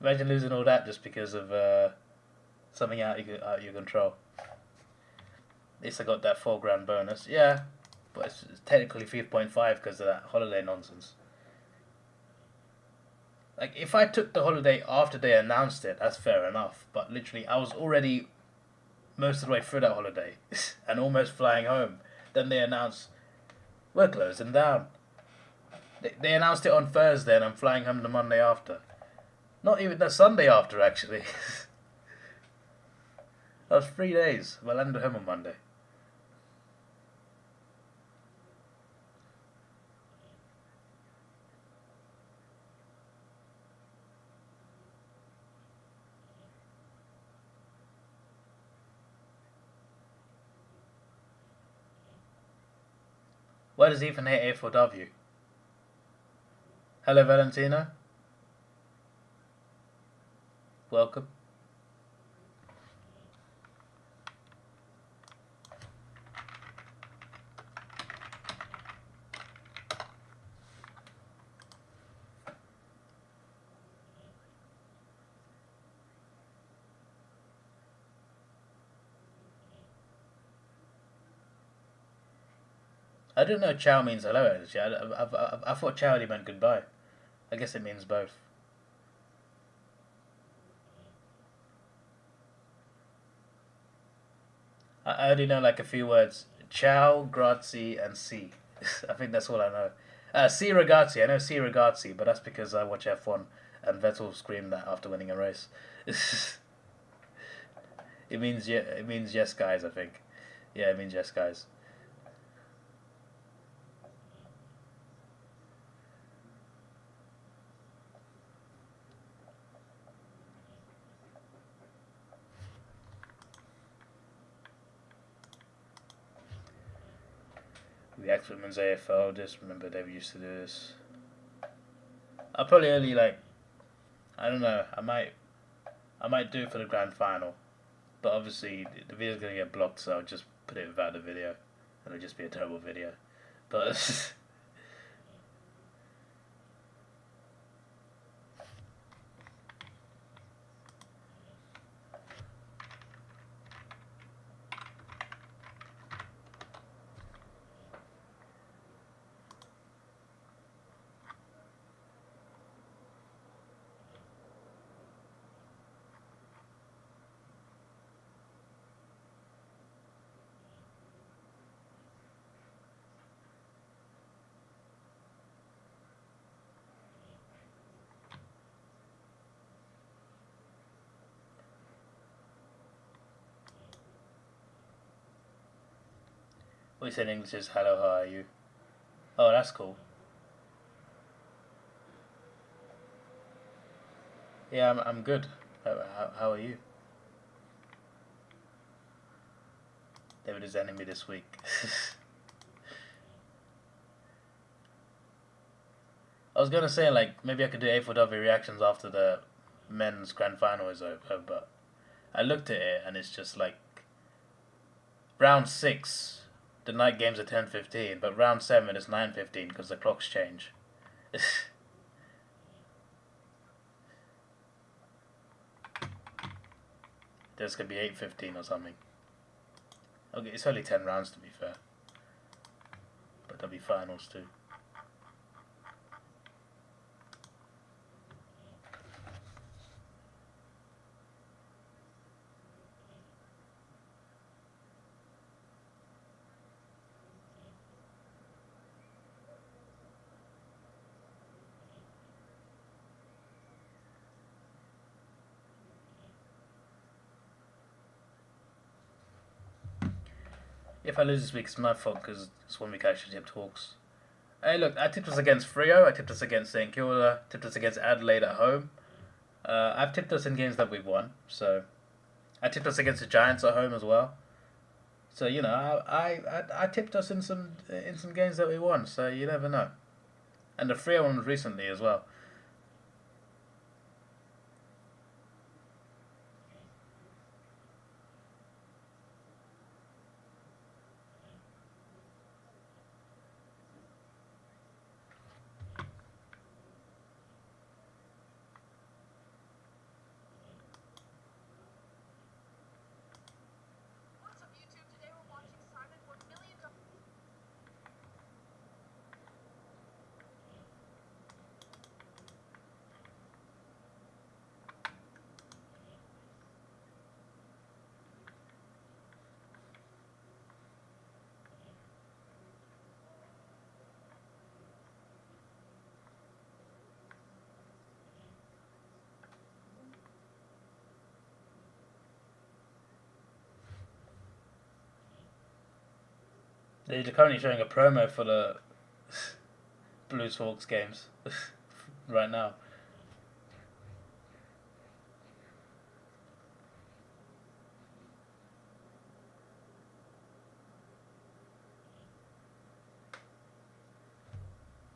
Imagine losing all that just because of something out of your control. At least I got that £4,000 bonus. Yeah, but it's technically 3.5 because of that holiday nonsense. Like, if I took the holiday after they announced it, that's fair enough. But literally, I was already most of the way through that holiday and almost flying home. Then they announced, we're closing down. They announced it on Thursday and I'm flying home the Monday after. Not even the Sunday after, actually. That was 3 days. I landed home on Monday. Why does Ethan hate A4W? Hello, Valentina. Welcome. I didn't know ciao means hello, actually. I thought ciao meant goodbye. I guess it means both. I only know like a few words. Ciao, grazie, and C. I think that's all I know. C ragazzi. I know C ragazzi, but that's because I watch F1 and Vettel screamed that after winning a race. It means it means yes, guys. I think. Yeah, it means yes, guys. The ex-women's AFL. Just remember they used to do this. I'll probably only I don't know. I might do it for the grand final, but obviously the video's gonna get blocked, so I'll just put it without the video. It'll just be a terrible video. But what you say in English is hello, how are you? Oh, that's cool. Yeah, I'm good. How are you? David is enemy this week. I was gonna say maybe I could do A4W reactions after the men's grand final is over, but I looked at it and it's just round 6, the night games are 10:15, but round 7 is 9:15 because the clocks change. This could be 8:15 or something. Okay, it's only 10 rounds to be fair, but there'll be finals too. If I lose this week, it's my fault because it's 1 week I actually tipped Hawks. Hey, look, I tipped us against Freo, I tipped us against St Kilda, tipped us against Adelaide at home. I've tipped us in games that we've won, so I tipped us against the Giants at home as well. So you know, I tipped us in some games that we won. So you never know, and the Freo one was recently as well. They're currently showing a promo for the Blues Hawks games right now.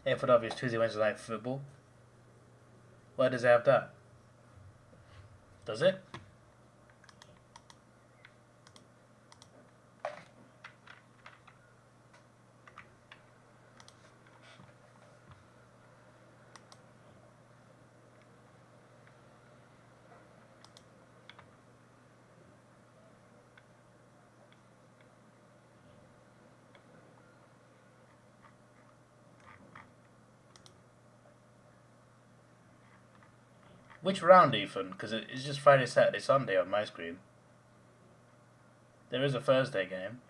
AFL is Tuesday, Wednesday night football. Why does it have that? Does it? Which round, Ethan? Because it's just Friday, Saturday, Sunday on my screen. There is a Thursday game.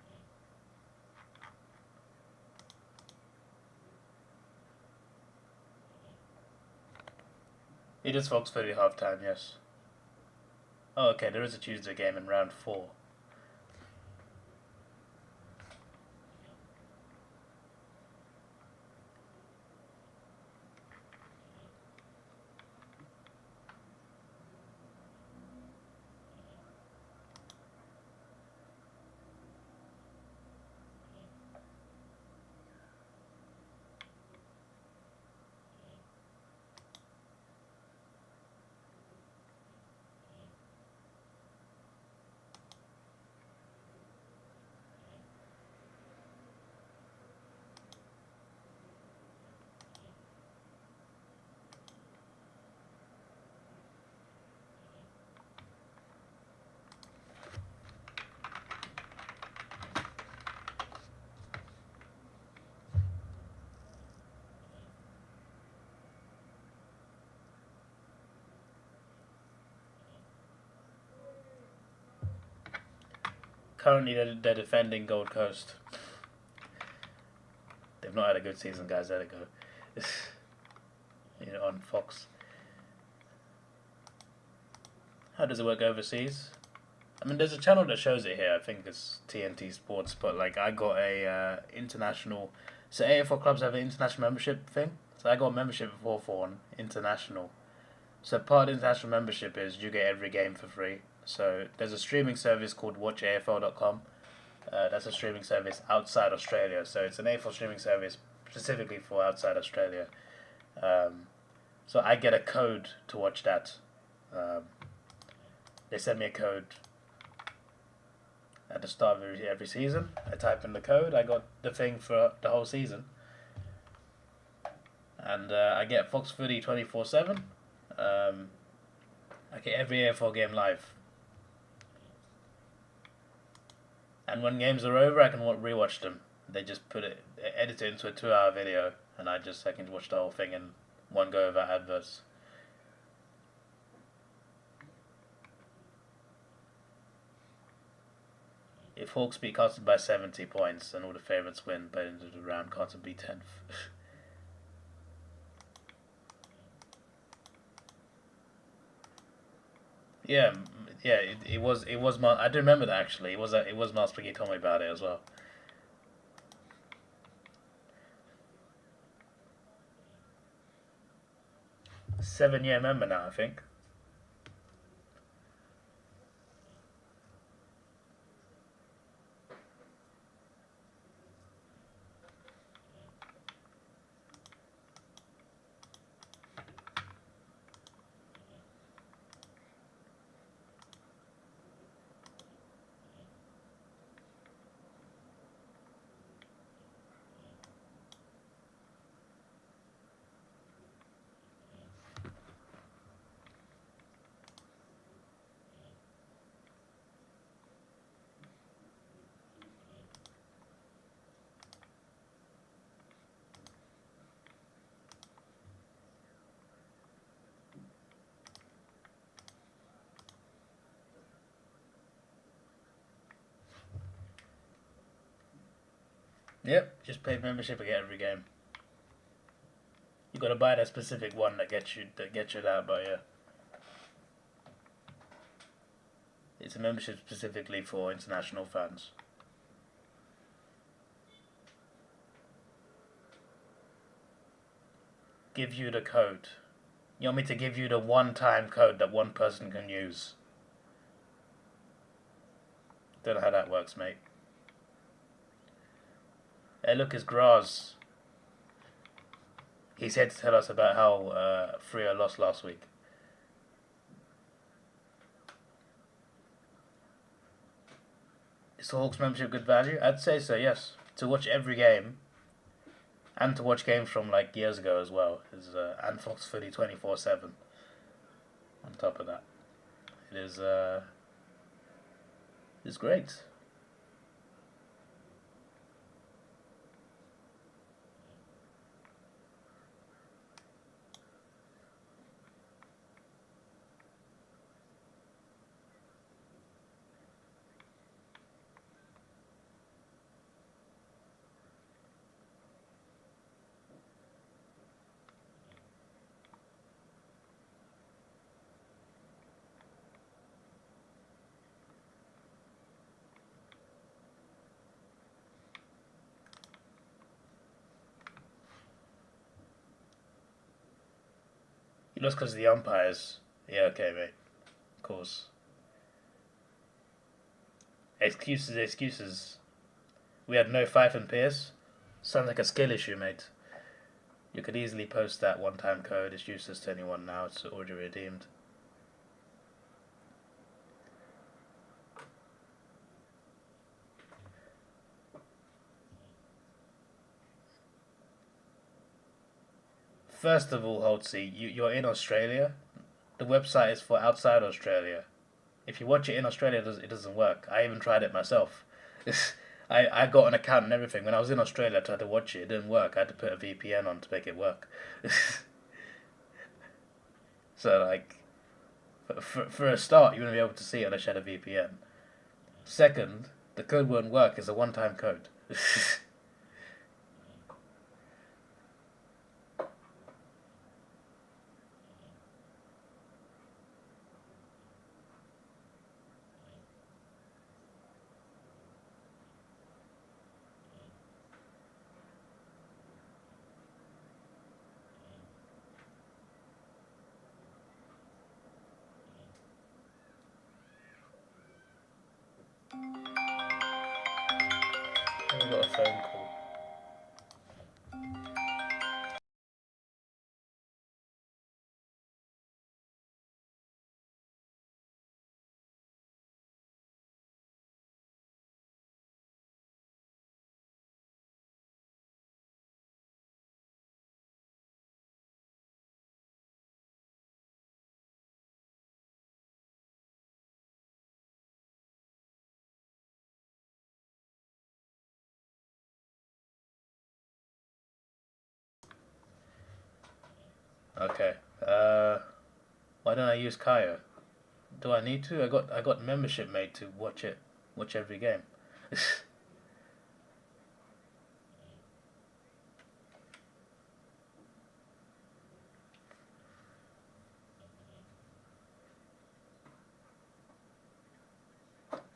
It is Fox 30 halftime, yes. Oh, okay, there is a Tuesday game in round 4. Currently, they're defending Gold Coast. They've not had a good season, guys. Let it go. On Fox. How does it work overseas? I mean, there's a channel that shows it here. I think it's TNT Sports, but like I got a international. So AFL clubs have an international membership thing. So I got a membership for an international. So part of international membership is you get every game for free. So there's a streaming service called WatchAFL.com. That's a streaming service outside Australia. So it's an AFL streaming service specifically for outside Australia. So I get a code to watch that. They send me a code at the start of every season. I type in the code. I got the thing for the whole season. And I get Fox Footy 24/7. I get every AFL game live. And when games are over, I can rewatch them. They just edit it into a 2-hour video, and I can watch the whole thing in one go without adverts. If Hawks beat Carlton by 70 points and all the favourites win by the end of the round, Carlton beat 10th. Yeah, it was I do remember that actually. It was Miles Piggy told me about it as well. Seven-year member now, I think. Yep, just pay membership and get every game. You got to buy that specific one that gets you that, but yeah. It's a membership specifically for international fans. Give you the code. You want me to give you the one-time code that one person can use? Don't know how that works, mate. Hey, look, it's Graz. He's here to tell us about how Freo lost last week. Is the Hawks membership good value? I'd say so, yes. To watch every game, and to watch games from like years ago as well, is and Fox Footy 24/7. On top of that, it's great. You lost because of the umpires. Yeah, okay, mate. Of course. Excuses, excuses. We had no Fife and Pierce. Sounds like a skill issue, mate. You could easily post that one-time code. It's useless to anyone now. It's already redeemed. First of all, Holtzy, you're in Australia. The website is for outside Australia. If you watch it in Australia, it doesn't work. I even tried it myself. I got an account and everything. When I was in Australia, I tried to watch it. It didn't work. I had to put a VPN on to make it work. So, like, for a start, you wouldn't be able to see it unless you had a VPN. Second, the code won't work. It's a one-time code. I got a phone call. Okay. Why don't I use Kaya? Do I need to? I got membership made to watch every game.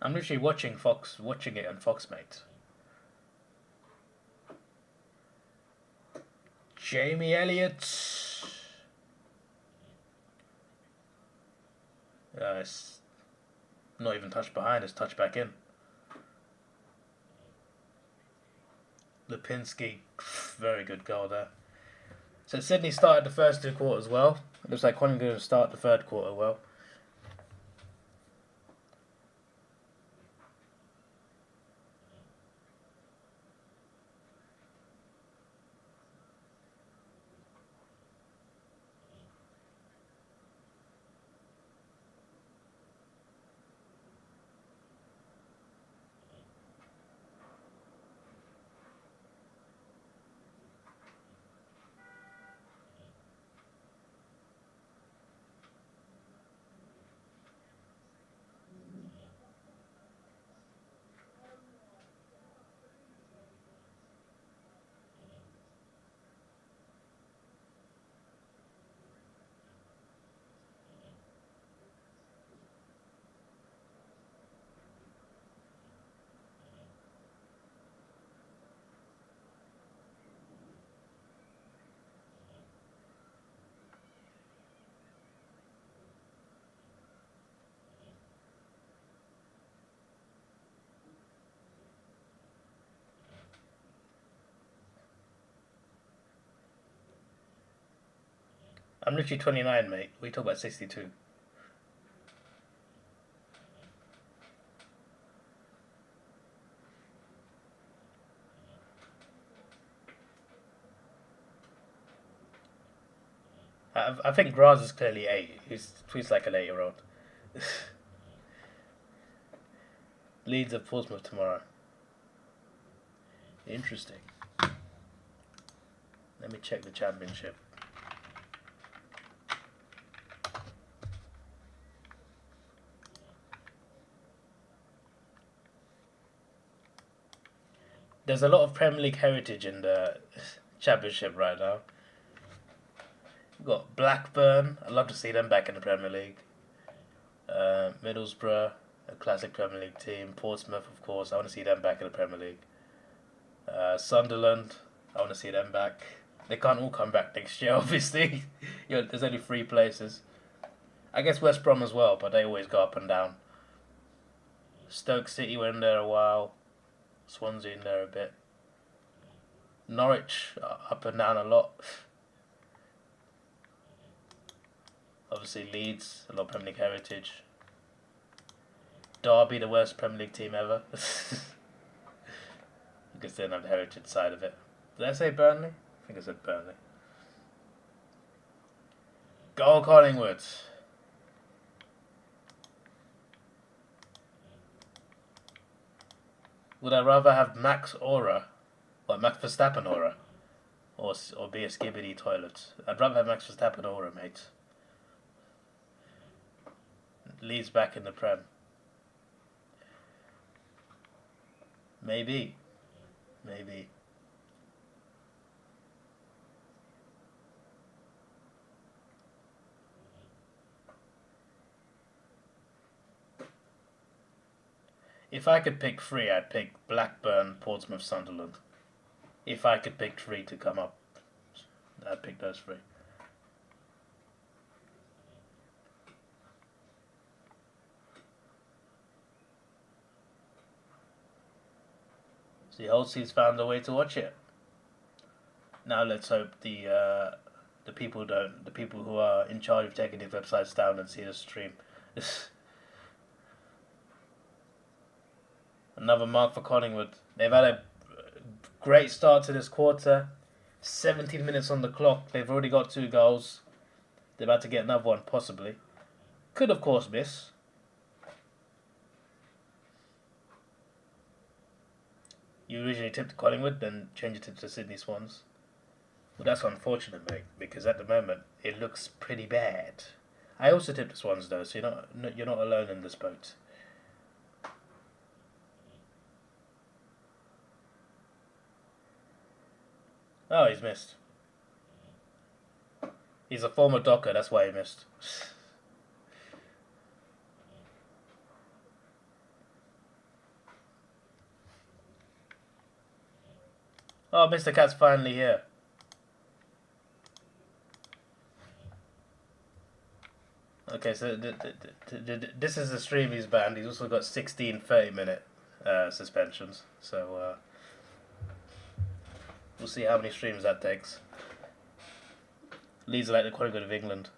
I'm literally watching it on Foxmate. Jamie Elliott. It's not even touched behind, it's touched back in. Lipinski, very good goal there. So Sydney started the first two quarters well. It looks like Collingwood will start the third quarter well. I'm literally 29, mate. We talk about 62. I think Graz is clearly 8. He tweets like an 8-year-old. Leeds of Portsmouth tomorrow. Interesting. Let me check the championship. There's a lot of Premier League heritage in the championship right now. We've got Blackburn. I'd love to see them back in the Premier League. Middlesbrough, a classic Premier League team. Portsmouth, of course. I want to see them back in the Premier League. Sunderland. I want to see them back. They can't all come back next year, obviously. There's only 3 places. I guess West Brom as well, but they always go up and down. Stoke City were in there a while. Swansea in there a bit. Norwich up and down a lot. Obviously Leeds, a lot of Premier League heritage. Derby, the worst Premier League team ever. I guess they don't have the heritage side of it. Did I say Burnley? I think I said Burnley. Go Collingwood. Would I rather have Max Aura, or Max Verstappen Aura, or be a skibbity toilet? I'd rather have Max Verstappen Aura, mate. Leeds back in the Prem. Maybe. If I could pick 3, I'd pick Blackburn, Portsmouth, Sunderland. If I could pick 3 to come up, I'd pick those 3. See, Holtzy's found a way to watch it. Now let's hope the people who are in charge of taking these websites down and see the stream. Another mark for Collingwood. They've had a great start to this quarter. 17 minutes on the clock. They've already got 2 goals. They're about to get another one, possibly. Could, of course, miss. You originally tipped Collingwood, then change it to Sydney Swans. Well, that's unfortunate, mate, because at the moment, it looks pretty bad. I also tipped the Swans, though, so you're not alone in this boat. Oh, he's missed. He's a former Docker, that's why he missed. Oh, Mr. Cat's finally here. Okay, so this is the stream he's banned. He's also got 16 30-minute suspensions. So we'll see how many streams that takes. Leeds are like the Collingwood of England.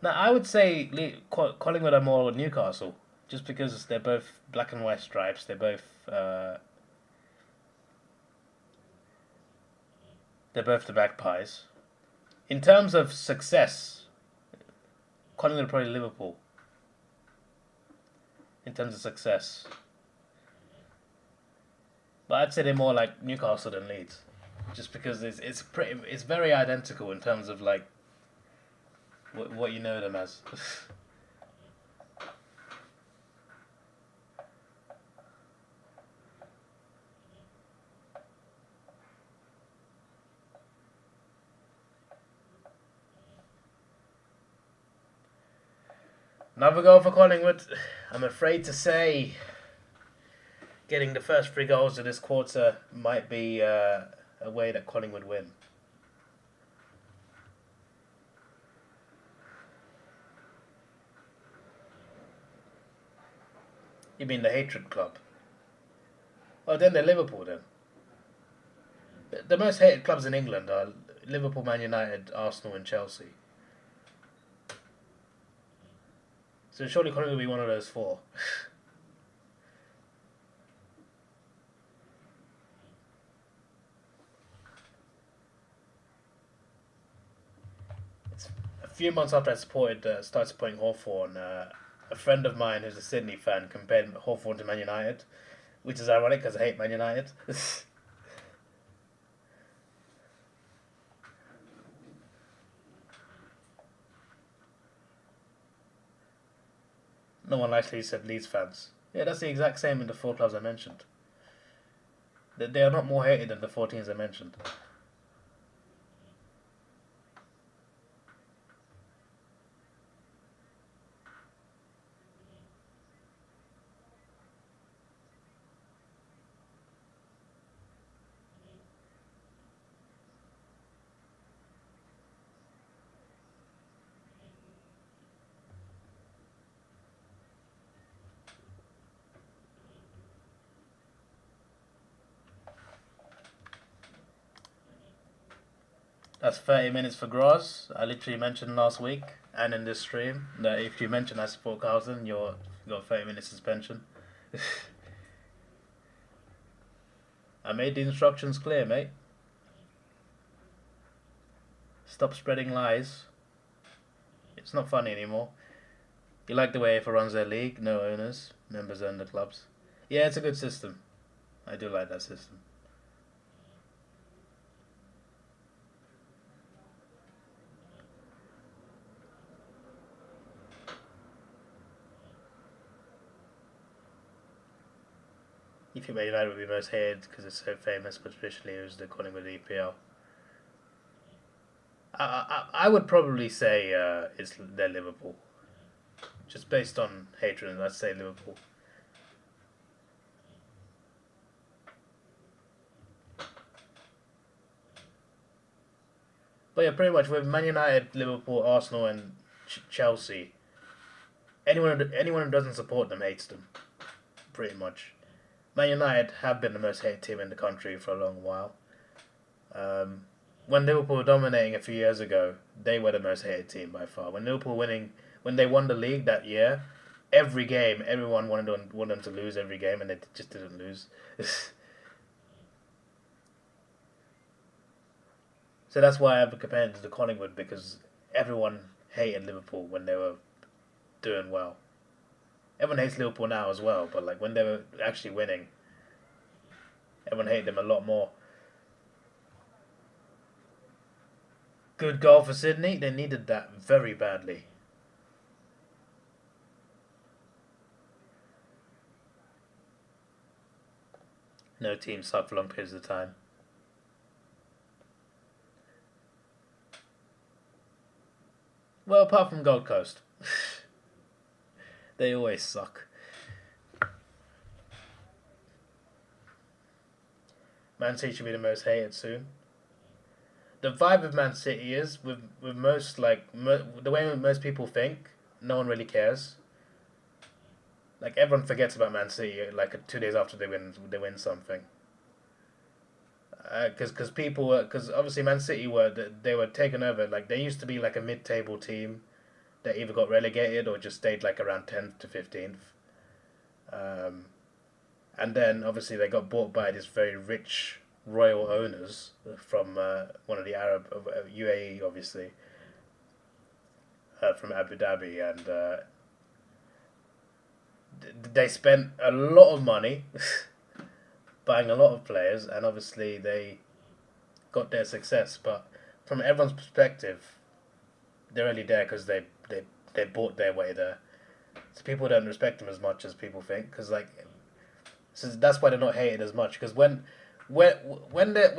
Now, I would say Collingwood are more Newcastle, just because they're both black and white stripes. They're both the Magpies. In terms of success, Collingwood are probably Liverpool. In terms of success, but I'd say they're more like Newcastle than Leeds, just because it's very identical in terms of like what you know them as. Another goal for Collingwood. I'm afraid to say getting the first 3 goals of this quarter might be a way that Collingwood win. You mean the hatred club? Oh, then they're Liverpool then. The most hated clubs in England are Liverpool, Man United, Arsenal and Chelsea. So surely Collingwood will be one of those 4. It's a few months after I started supporting Hawthorn, a friend of mine who's a Sydney fan compared Hawthorn to Man United, which is ironic because I hate Man United. No one actually said Leeds fans. Yeah, that's the exact same in the 4 clubs I mentioned. They are not more hated than the 4 teams I mentioned. That's 30 minutes for Graz. I literally mentioned last week and in this stream that if you mention I support Carlton, you got 30 minutes suspension. I made the instructions clear, mate. Stop spreading lies. It's not funny anymore. You like the way AFL runs their league? No owners. Members own the clubs. Yeah, it's a good system. I do like that system. You think Man United would be most hated because it's so famous, but traditionally it was the Collingwood EPL. I would probably say they're Liverpool. Just based on hatred, I'd say Liverpool. But yeah, pretty much with Man United, Liverpool, Arsenal, and Chelsea, anyone who doesn't support them hates them. Pretty much. Man United have been the most hated team in the country for a long while. When Liverpool were dominating a few years ago, they were the most hated team by far. When they won the league that year, every game, everyone wanted them to lose every game, and they just didn't lose. So that's why I've compared it to Collingwood, because everyone hated Liverpool when they were doing well. Everyone hates Liverpool now as well, but like when they were actually winning, everyone hated them a lot more. Good goal for Sydney. They needed that very badly. No team sucked for long periods of time. Well, apart from Gold Coast. They always suck. Man City should be the most hated soon. The vibe of Man City is with most the way most people think, no one really cares. Like everyone forgets about Man City like 2 days after they win something. Because obviously Man City were taken over. Like they used to be like a mid-table team that either got relegated or just stayed like around 10th to 15th. And then obviously they got bought by this very rich royal owners from one of the Arab UAE, obviously, from Abu Dhabi, and they spent a lot of money buying a lot of players, and obviously they got their success. But from everyone's perspective, they're only there because they bought their way there. So people don't respect them as much as people think, because so that's why they're not hated as much. Because when the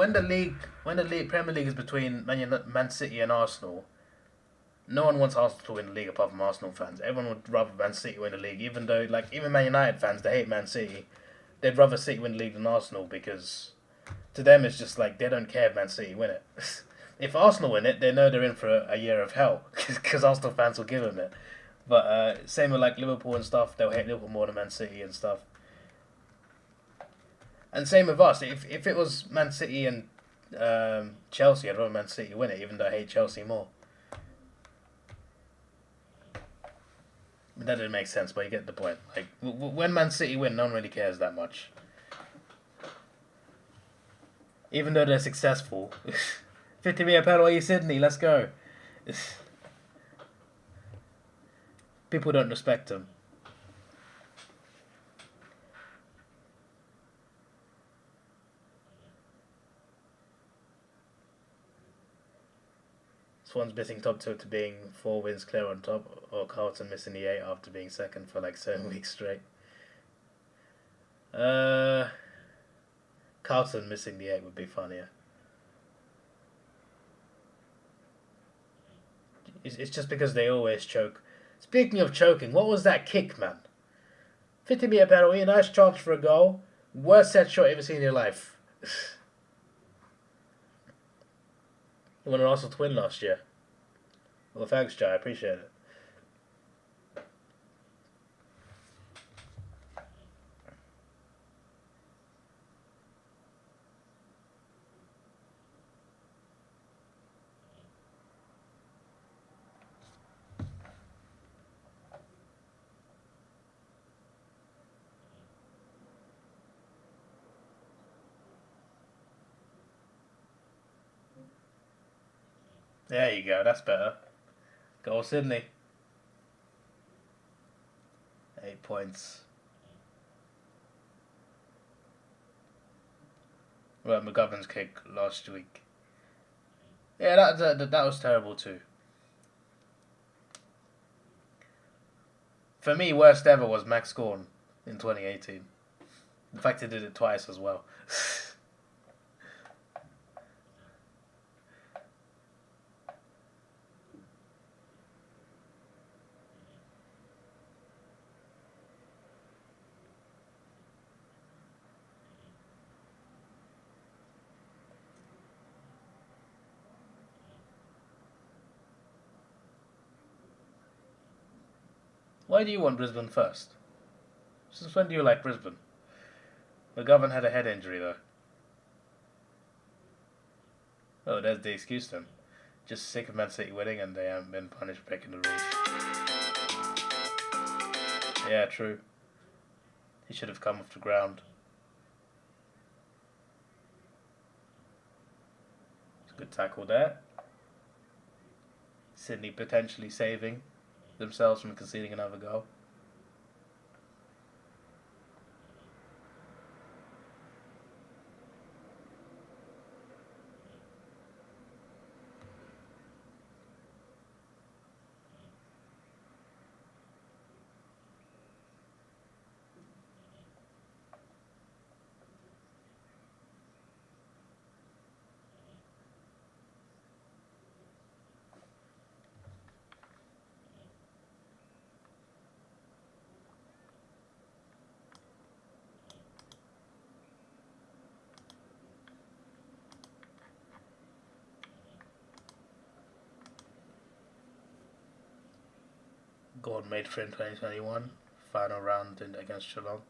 Premier League is between Man City and Arsenal, no one wants Arsenal to win the league apart from Arsenal fans. Everyone would rather Man City win the league, even though even Man United fans, they hate Man City. They'd rather City win the league than Arsenal, because to them it's just like they don't care if Man City win it. If Arsenal win it, they know they're in for a year of hell, because Arsenal fans will give them it. But same with like Liverpool and stuff, they'll hate Liverpool more than Man City and stuff. And same with us. If it was Man City and Chelsea, I'd rather Man City win it, even though I hate Chelsea more. But that didn't make sense, but you get the point. Like when Man City win, no one really cares that much. Even though they're successful. 50 metre penalty, Sydney, let's go. People don't respect them. Swans missing top two to being 4 wins clear on top, or Carlton missing the 8 after being second for like 7 weeks straight. Carlton missing the 8 would be funnier. It's just because they always choke. Speaking of choking, what was that kick, man? 50 metre penalty, a nice chance for a goal. Worst set shot you ever seen in your life. You won an Arsenal to win last year. Well, thanks, Jai. I appreciate it. There you go, that's better. Go Sydney. 8 points. Well, McGovern's kick last week. Yeah, that was terrible too. For me, worst ever was Max Gorn in 2018. The fact he did it twice as well. Why do you want Brisbane first? Since when do you like Brisbane? McGovern had a head injury though. Oh, there's the excuse then. Just sick of Man City winning and they haven't been punished for breaking the rules. Yeah, true. He should have come off the ground. It's a good tackle there. Sydney potentially saving themselves from conceding another goal. Gordon made for in 2021, final round against Geelong.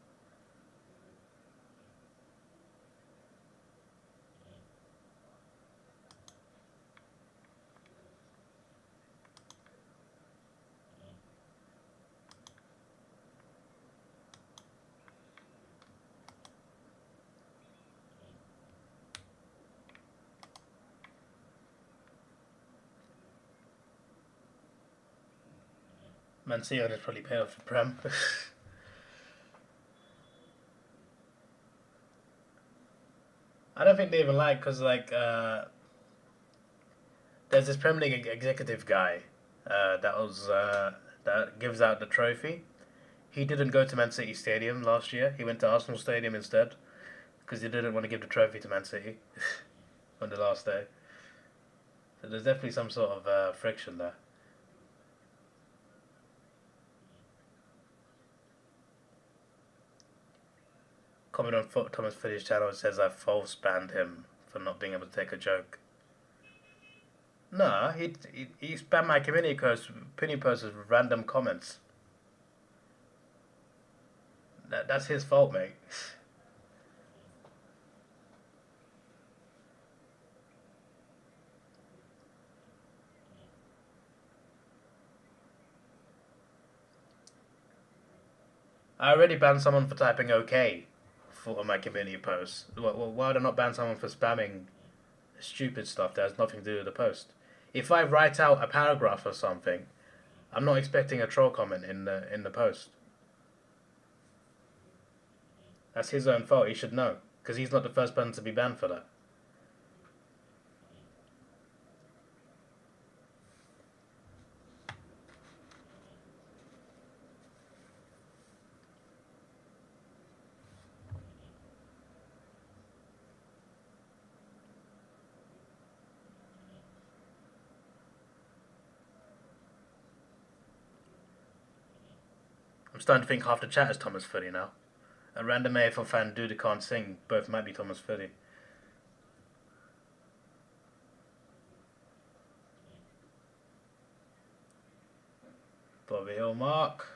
Man City is probably pay off the Prem. I don't think they even like, because there's this Premier League executive guy that gives out the trophy. He didn't go to Man City Stadium last year. He went to Arsenal Stadium instead because he didn't want to give the trophy to Man City on the last day. So there's definitely some sort of friction there. Comment on Thomas Footy's channel says I false banned him for not being able to take a joke. No, he spammed my community posts with random comments. That's his fault, mate. I already banned someone for typing OK on my community posts. Why would I not ban someone for spamming stupid stuff that has nothing to do with the post? If I write out a paragraph or something, I'm not expecting a troll comment in the post. That's his own fault. He should know, because he's not the first person to be banned for that. I'm starting to think half the chat is Thomas Footy now. A random AFL fan dude who can't sing, both might be Thomas Footy. Bobby Hill Mark.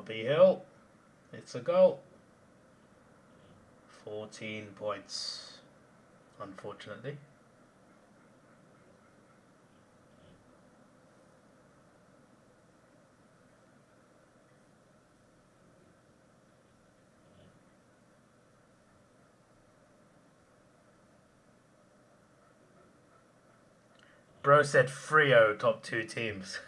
Bobby Hill. It's a goal. 14 points, unfortunately. Bro said Frio top 2 teams.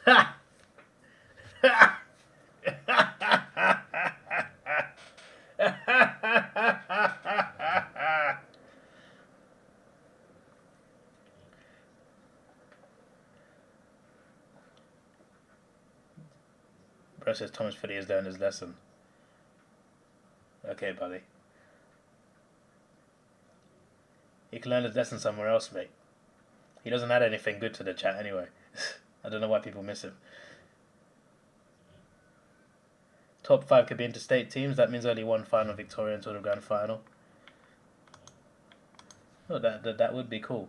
Bro says Thomas Fiddy is doing his lesson. Okay, buddy. He can learn his lesson somewhere else, mate. He doesn't add anything good to the chat anyway. I don't know why people miss him. Top 5 could be interstate teams. That means only one final Victorian to the grand final. Oh, that would be cool.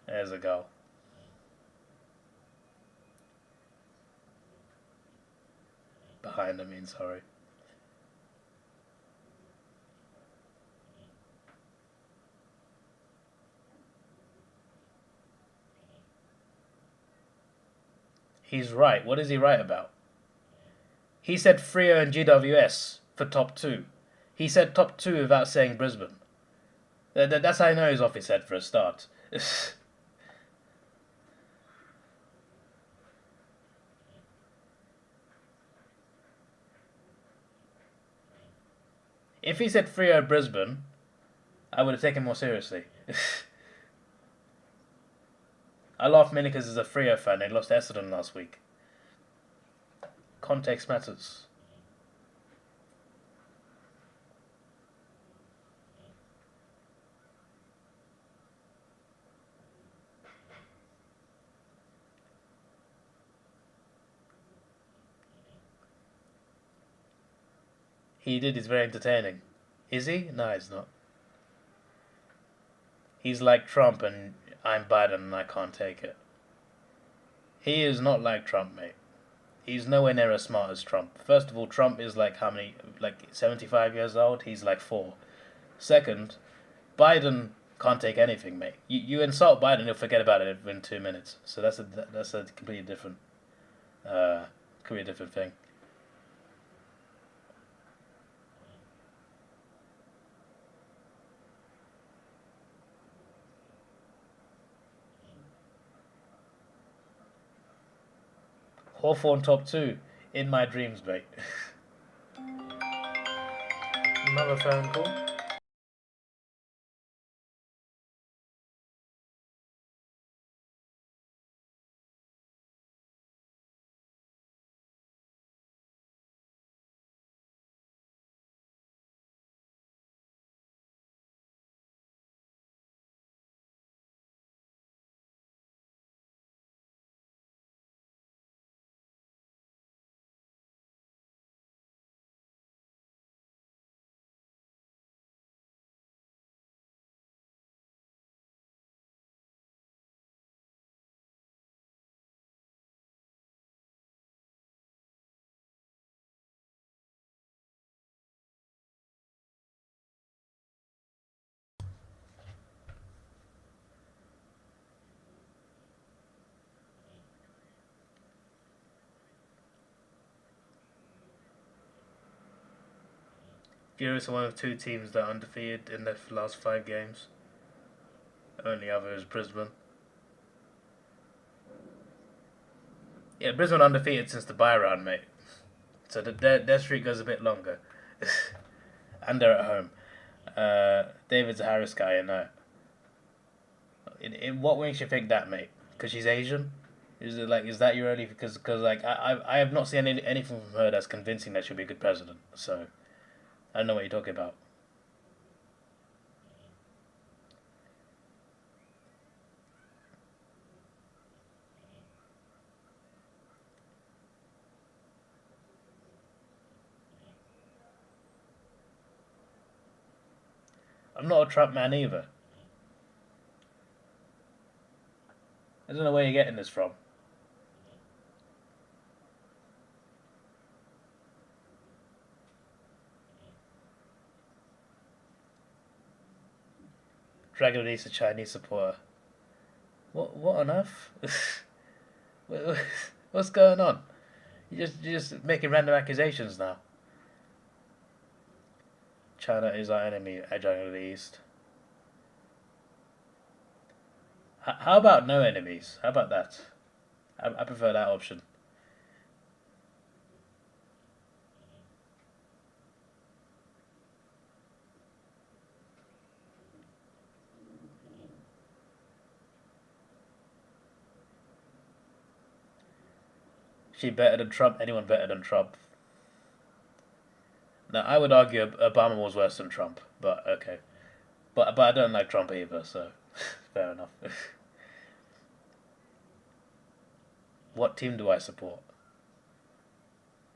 There's a goal. Behind, I mean, sorry. He's right. What is he right about? He said Freo and GWS for top 2. He said top 2 without saying Brisbane. That's how I know he's off his head for a start. If he said Freo Brisbane, I would have taken him more seriously. I laugh mainly because he's a Freo fan. They lost to Essendon last week. Context matters. He did. He's very entertaining. Is he? No, he's not. He's like Trump and I'm Biden and I can't take it. He is not like Trump, mate. He's nowhere near as smart as Trump. First of all, Trump is like how many? Like 75 years old? He's like 4. Second, Biden can't take anything, mate. You insult Biden, he'll forget about it in 2 minutes. So that's a completely different thing. Hawthorn top 2 in my dreams, mate. Another phone call. Furious are one of 2 teams that are undefeated in their last 5 games. Only other is Brisbane. Yeah, Brisbane undefeated since the bye round, mate. So their streak goes a bit longer. And they're at home. David's a Harris guy, I know. In what makes you think that, mate? Because she's Asian? Is that your only... Because like, I have not seen anything from her that's convincing that she'll be a good president. So... I don't know what you're talking about. I'm not a Trump man either. I don't know where you're getting this from. Dragon East a Chinese supporter. What on earth? What's going on? You're just making random accusations now. China is our enemy at Dragon East. How about no enemies? How about that? I prefer that option. She better than Trump? Anyone better than Trump? Now, I would argue Obama was worse than Trump, but okay. But I don't like Trump either, so fair enough. What team do I support?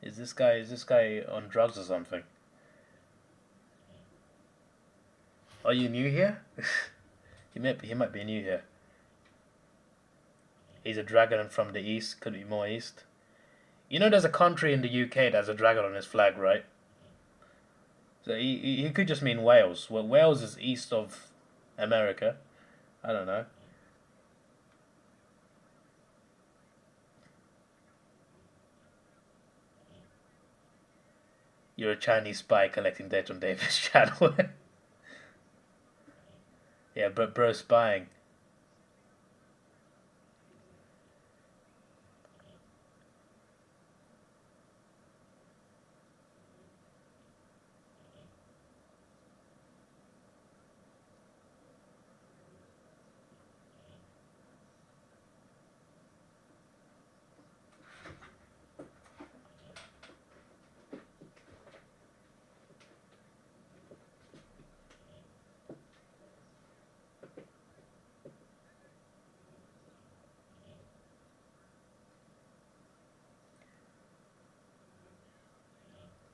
Is this guy on drugs or something? Are you new here? he might be new here. He's a dragon from the east. Could be more east. You know, there's a country in the UK that has a dragon on his flag, right? So he could just mean Wales. Well, Wales is east of America. I don't know. You're a Chinese spy collecting data on David's channel. Yeah, but bro, spying.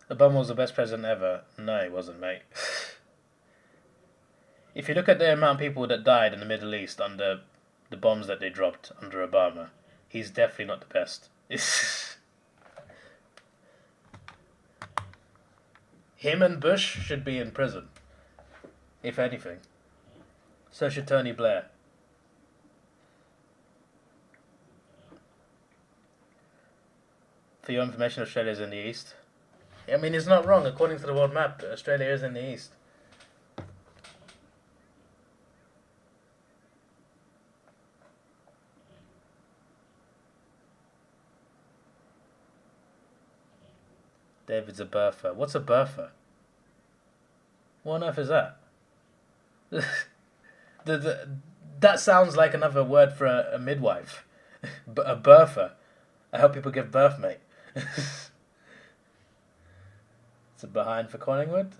Obama was the best president ever. No, he wasn't, mate. If you look at the amount of people that died in the Middle East under the bombs that they dropped under Obama, he's definitely not the best. Him and Bush should be in prison, if anything. So should Tony Blair. For your information, Australia is in the east. I mean, it's not wrong. According to the world map, Australia is in the east. David's a birther. What's a birther? What on earth is that? That sounds like another word for a midwife. A birther. I help people give birth, mate. It's a behind for Collingwood.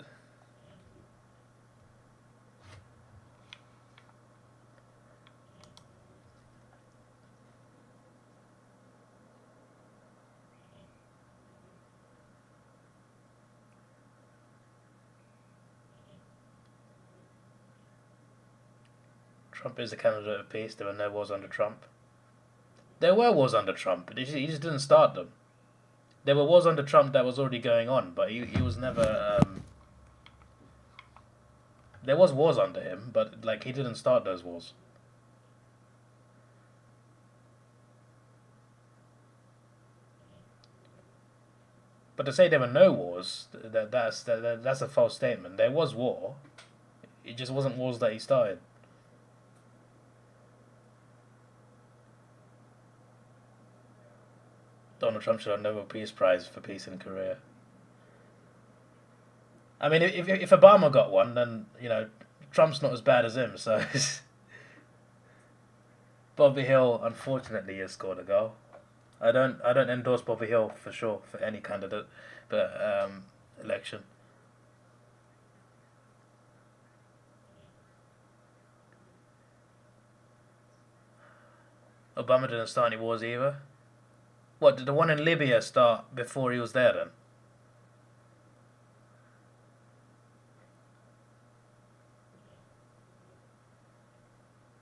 Trump is the candidate of peace. There were no wars under Trump. There were wars under Trump, but he just didn't start them. There were wars under Trump that was already going on, but he was never. There was wars under him, but like he didn't start those wars. But to say there were no wars, that's a false statement. There was war. It just wasn't wars that he started. Donald Trump should have Nobel Peace Prize for peace in Korea. I mean, if Obama got one, then Trump's not as bad as him. So Bobby Hill, unfortunately, has scored a goal. I don't endorse Bobby Hill for sure for any candidate, but election. Obama didn't start any wars either. What, did the one in Libya start before he was there then?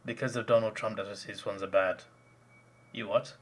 Because of Donald Trump, that his ones are bad. You what?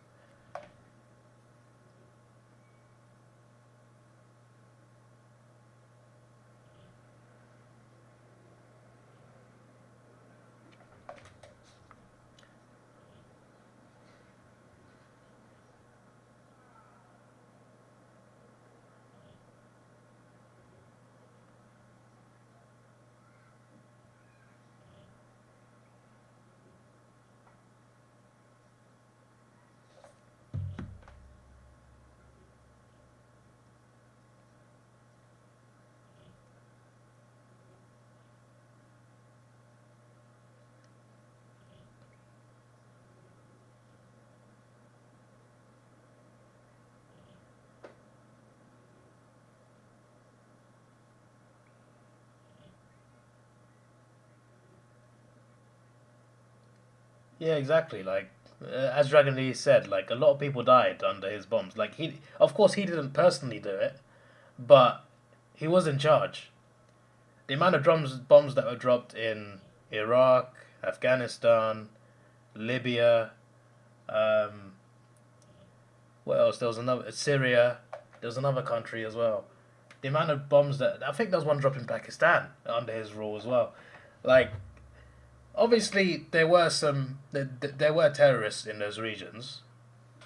Yeah, exactly. Like as Dragon Lee said, like a lot of people died under his bombs. Like he, of course, he didn't personally do it, but he was in charge. The amount of bombs that were dropped in Iraq, Afghanistan, Libya, um, what else? There was another Syria. There was another country as well. The amount of bombs that I think there was one dropped in Pakistan under his rule as well. Like obviously there were terrorists in those regions.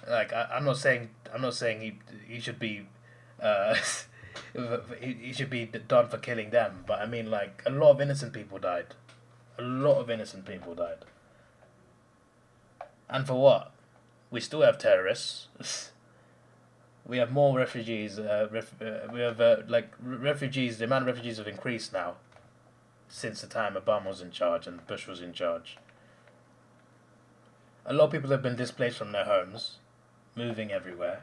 Like I'm not saying he should be uh, he should be done for killing them. But I mean like a lot of innocent people died. A lot of innocent people died. And for what? We still have terrorists. We have more refugees. We have refugees. The amount of refugees have increased now since the time Obama was in charge and Bush was in charge. A lot of people have been displaced from their homes, moving everywhere.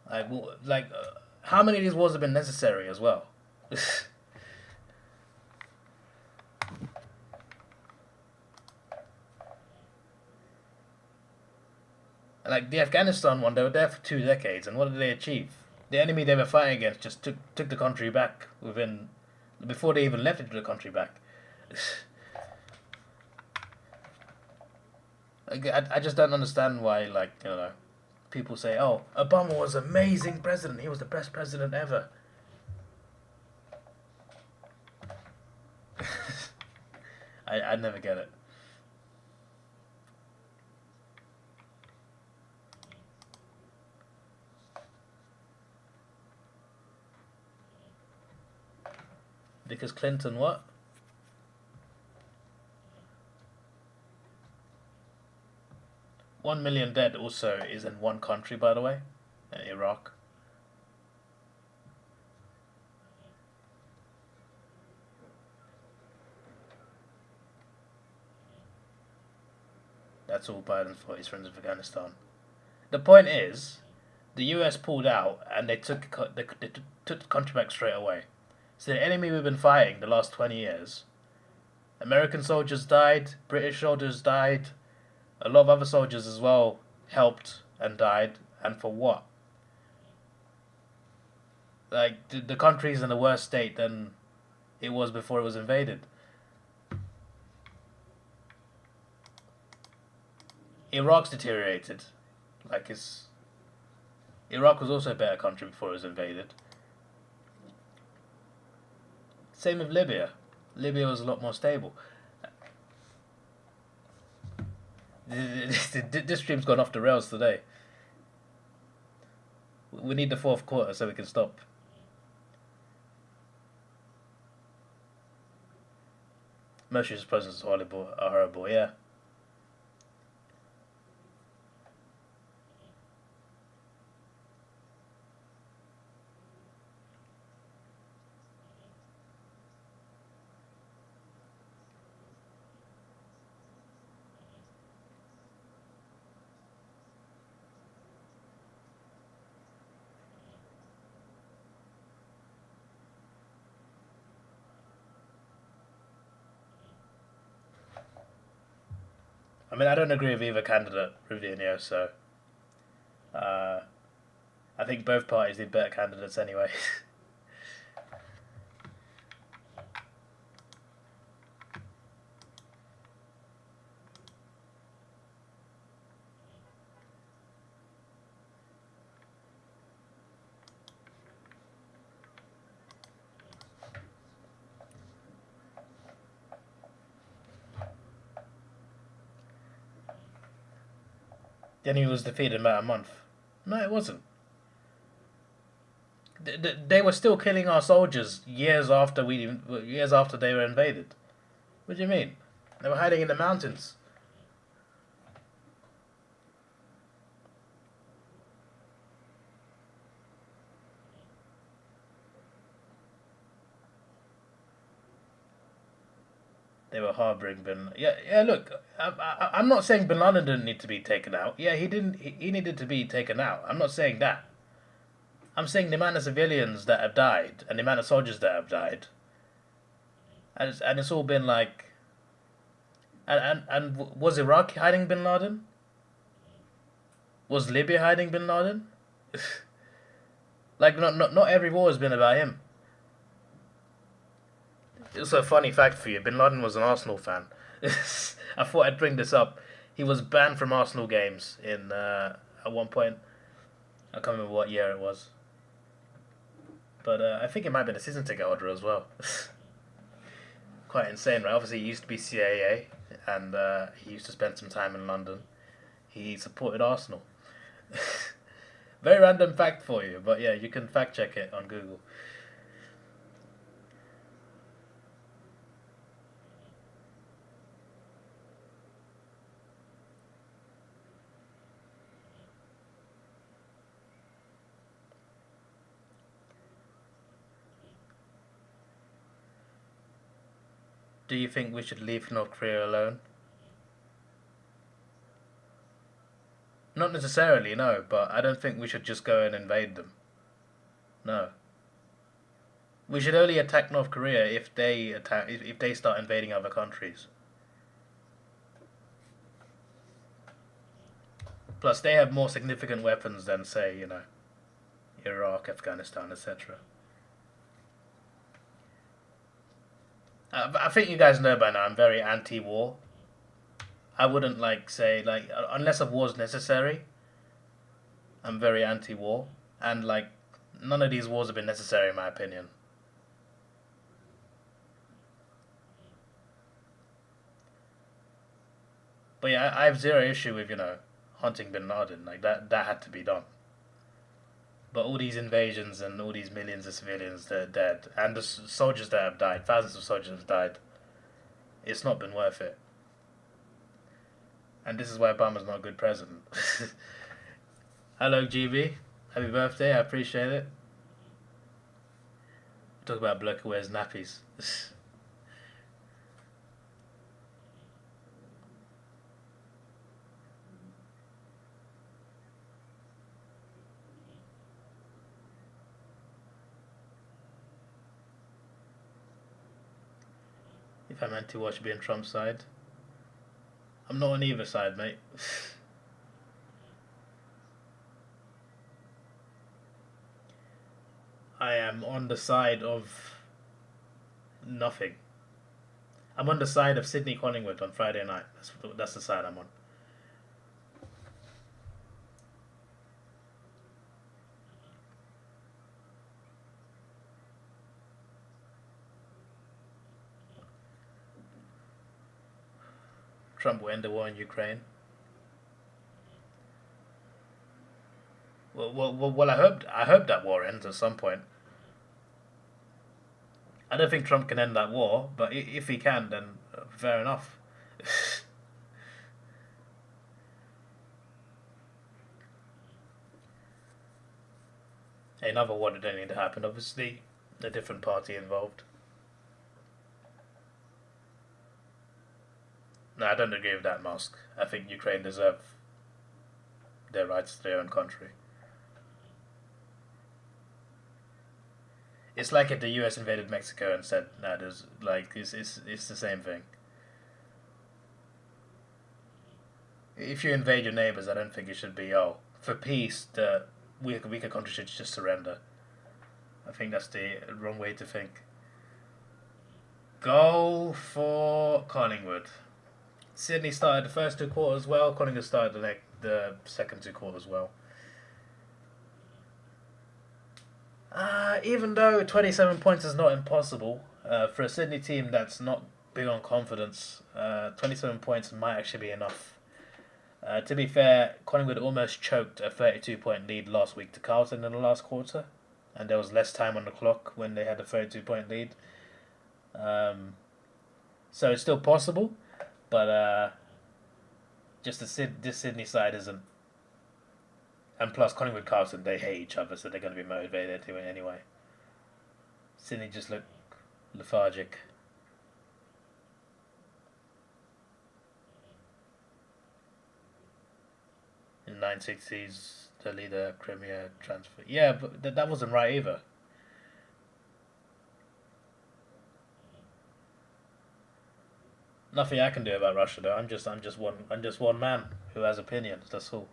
How many of these wars have been necessary as well? Like the Afghanistan one, they were there for 2 decades, and what did they achieve? The enemy they were fighting against just took the country back within before they even left it to the country back. I just don't understand why people say, oh, Obama was an amazing president, he was the best president ever. I never get it. Because Clinton what? One million dead also is in one country, by the way, Iraq. That's all Biden for his friends in Afghanistan. The point is, the US pulled out and they took the country back straight away. So the enemy we've been fighting the last 20 years, American soldiers died, British soldiers died, a lot of other soldiers as well helped and died, and for what? Like the country's in a worse state than it was before it was invaded. Iraq's deteriorated. Like it's Iraq was also a better country before it was invaded. Same with Libya. Libya was a lot more stable. This stream's gone off the rails today. We need the fourth quarter so we can stop. Moshe's presents is horrible, yeah. I mean, I don't agree with either candidate, Ruvino, so uh, I think both parties need better candidates anyway. Then he was defeated in about a month. No, it wasn't. They were still killing our soldiers years after they were invaded. What do you mean? They were hiding in the mountains. They were harboring Bin. Yeah. Look, I'm not saying Bin Laden didn't need to be taken out. Yeah, he didn't. He needed to be taken out. I'm not saying that. I'm saying the amount of civilians that have died and the amount of soldiers that have died, and it's all been like. And was Iraq hiding Bin Laden? Was Libya hiding Bin Laden? Like not every war has been about him. It's a funny fact for you. Bin Laden was an Arsenal fan. I thought I'd bring this up. He was banned from Arsenal games in at one point. I can't remember what year it was. But I think it might have been a season ticket holder as well. Quite insane, right? Obviously, he used to be CAA, and he used to spend some time in London. He supported Arsenal. Very random fact for you, but yeah, you can fact check it on Google. Do you think we should leave North Korea alone? Not necessarily, no, but I don't think we should just go and invade them. No. We should only attack North Korea if they start invading other countries. Plus, they have more significant weapons than, say, Iraq, Afghanistan, etc. I think you guys know by now I'm very anti-war. I wouldn't say unless a war's necessary. I'm very anti-war, and none of these wars have been necessary in my opinion. But yeah, I have zero issue with hunting Bin Laden. That had to be done. But all these invasions and all these millions of civilians that are dead, and the soldiers that have died, thousands of soldiers have died, it's not been worth it. And this is why Obama's not a good president. Hello, GB. Happy birthday. I appreciate it. Talk about a bloke who wears nappies. If I'm anti-war, I should be on Trump's side. I'm not on either side, mate. I am on the side of nothing. I'm on the side of Sydney Collingwood on Friday night. That's the side I'm on. Trump will end the war in Ukraine. Well, I hope that war ends at some point. I don't think Trump can end that war, but if he can, then fair enough. Another war that didn't need to happen, obviously. A different party involved. No, I don't agree with that, Musk. I think Ukraine deserve their rights to their own country. It's like if the US invaded Mexico and said, "No, there's it's the same thing." If you invade your neighbors, I don't think it should be for peace. The weaker country should just surrender. I think that's the wrong way to think. Goal for Collingwood. Sydney started the first two quarters well. Collingwood started the second two quarters well. Even though 27 points is not impossible, for a Sydney team that's not big on confidence, 27 points might actually be enough. To be fair, Collingwood almost choked a 32-point lead last week to Carlton in the last quarter, and there was less time on the clock when they had a 32-point lead. So it's still possible, but just this Sydney side isn't. And plus, Collingwood Carlton, they hate each other, so they're going to be motivated to win anyway. Sydney just look lethargic. In 960s, the leader Premier transfer. Yeah, but that wasn't right either. Nothing I can do about Russia though. I'm just one man who has opinions. That's all.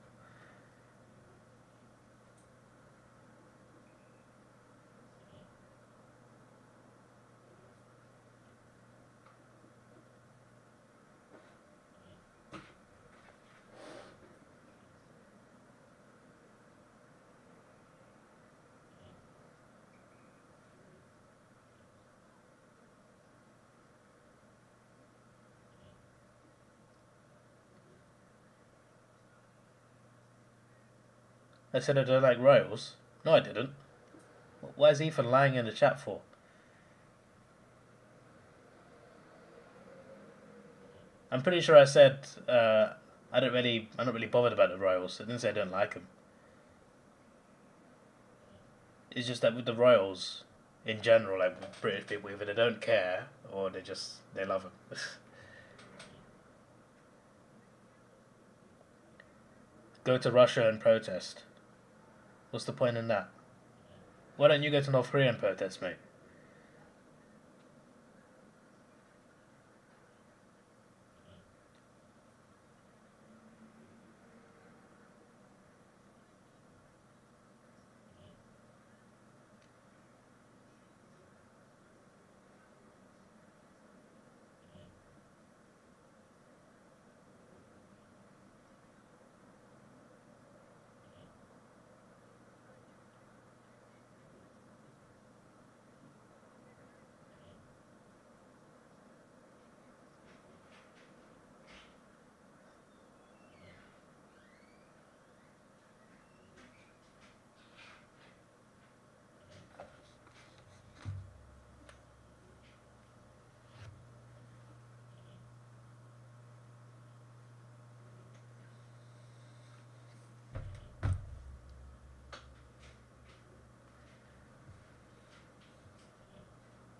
I said I don't like Royals. No, I didn't. Why is Ethan lying in the chat for? I'm pretty sure I said I'm not really bothered about the Royals. I didn't say I don't like them. It's just that with the Royals, in general, like British people, either they don't care or they love them. Go to Russia and protest. What's the point in that? Why don't you go to North Korea and protest, mate?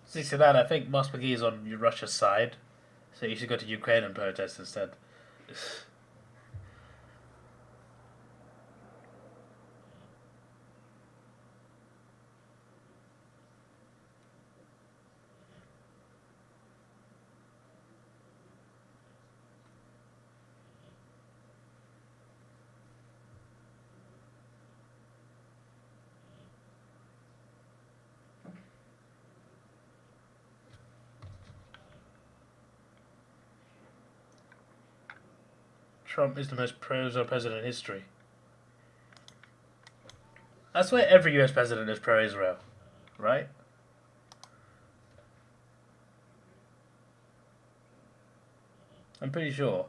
See that, I think Moss McGee is on Russia's side, so you should go to Ukraine and protest instead. Trump is the most pro-Israel president in history. I swear every US president is pro-Israel, right? I'm pretty sure.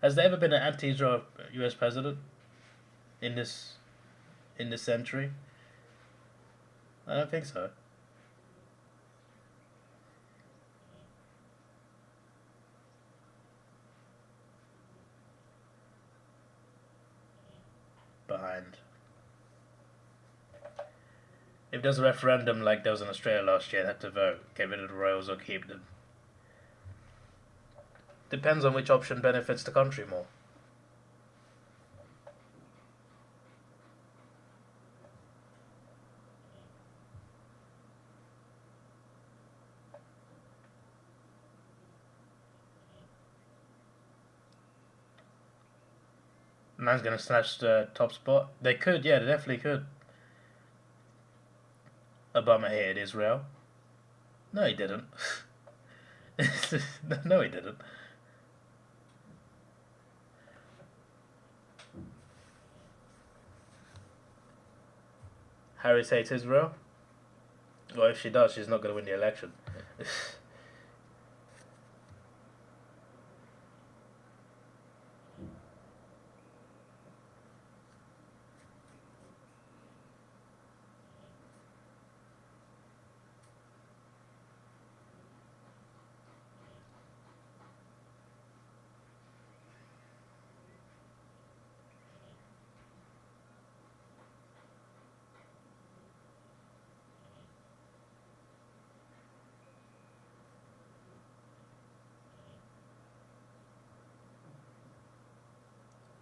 Has there ever been an anti-Israel US president in this century? I don't think so. Behind. If there's a referendum like there was in Australia last year, they had to vote, get rid of the Royals or keep them. Depends on which option benefits the country more. Man's gonna snatch the top spot. They could, yeah, they definitely could. Obama hated Israel. No, he didn't. No, he didn't. Harris hates Israel. Well, if she does, she's not going to win the election.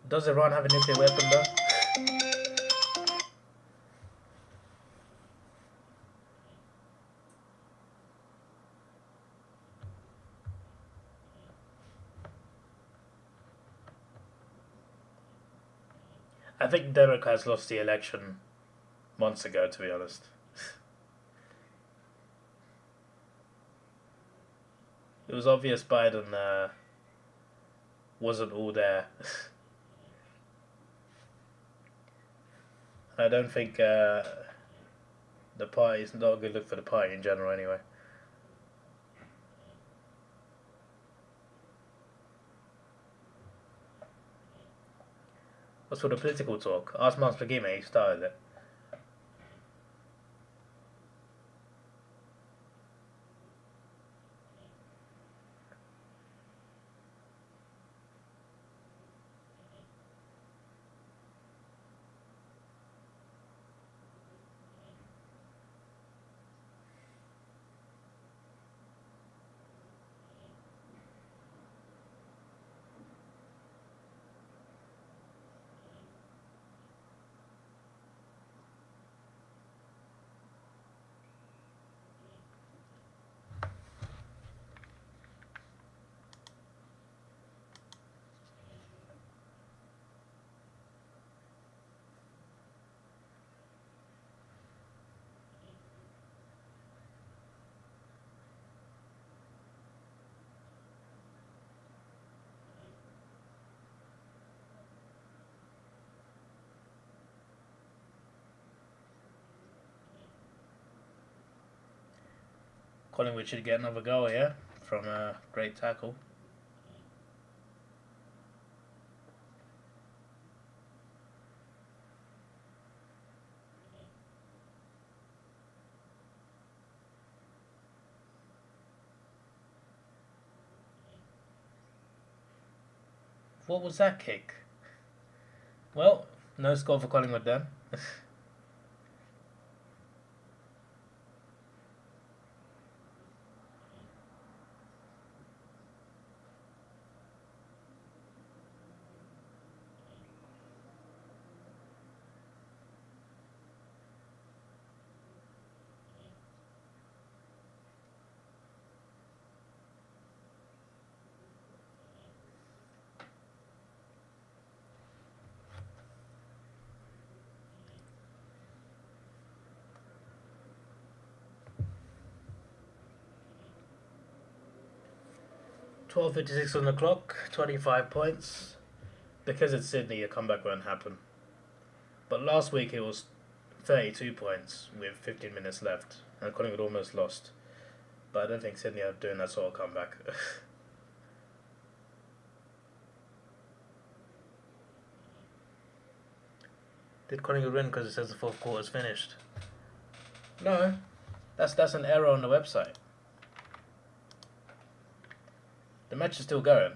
Does Iran have a nuclear weapon though? I think Democrats lost the election months ago, to be honest. It was obvious Biden wasn't all there. I don't think the party's not a good look for the party in general anyway. What's for the political talk? Ask Mans Pagime, he started it. Collingwood should get another goal here from a great tackle. What was that kick? Well, no score for Collingwood then. .56 on the clock, 25 points. Because it's Sydney, a comeback won't happen. But last week it was 32 points with 15 minutes left, and Collingwood almost lost. But I don't think Sydney are doing that sort of comeback. Did Collingwood win because it says the fourth quarter's finished? No, that's an error on the website. The match is still going.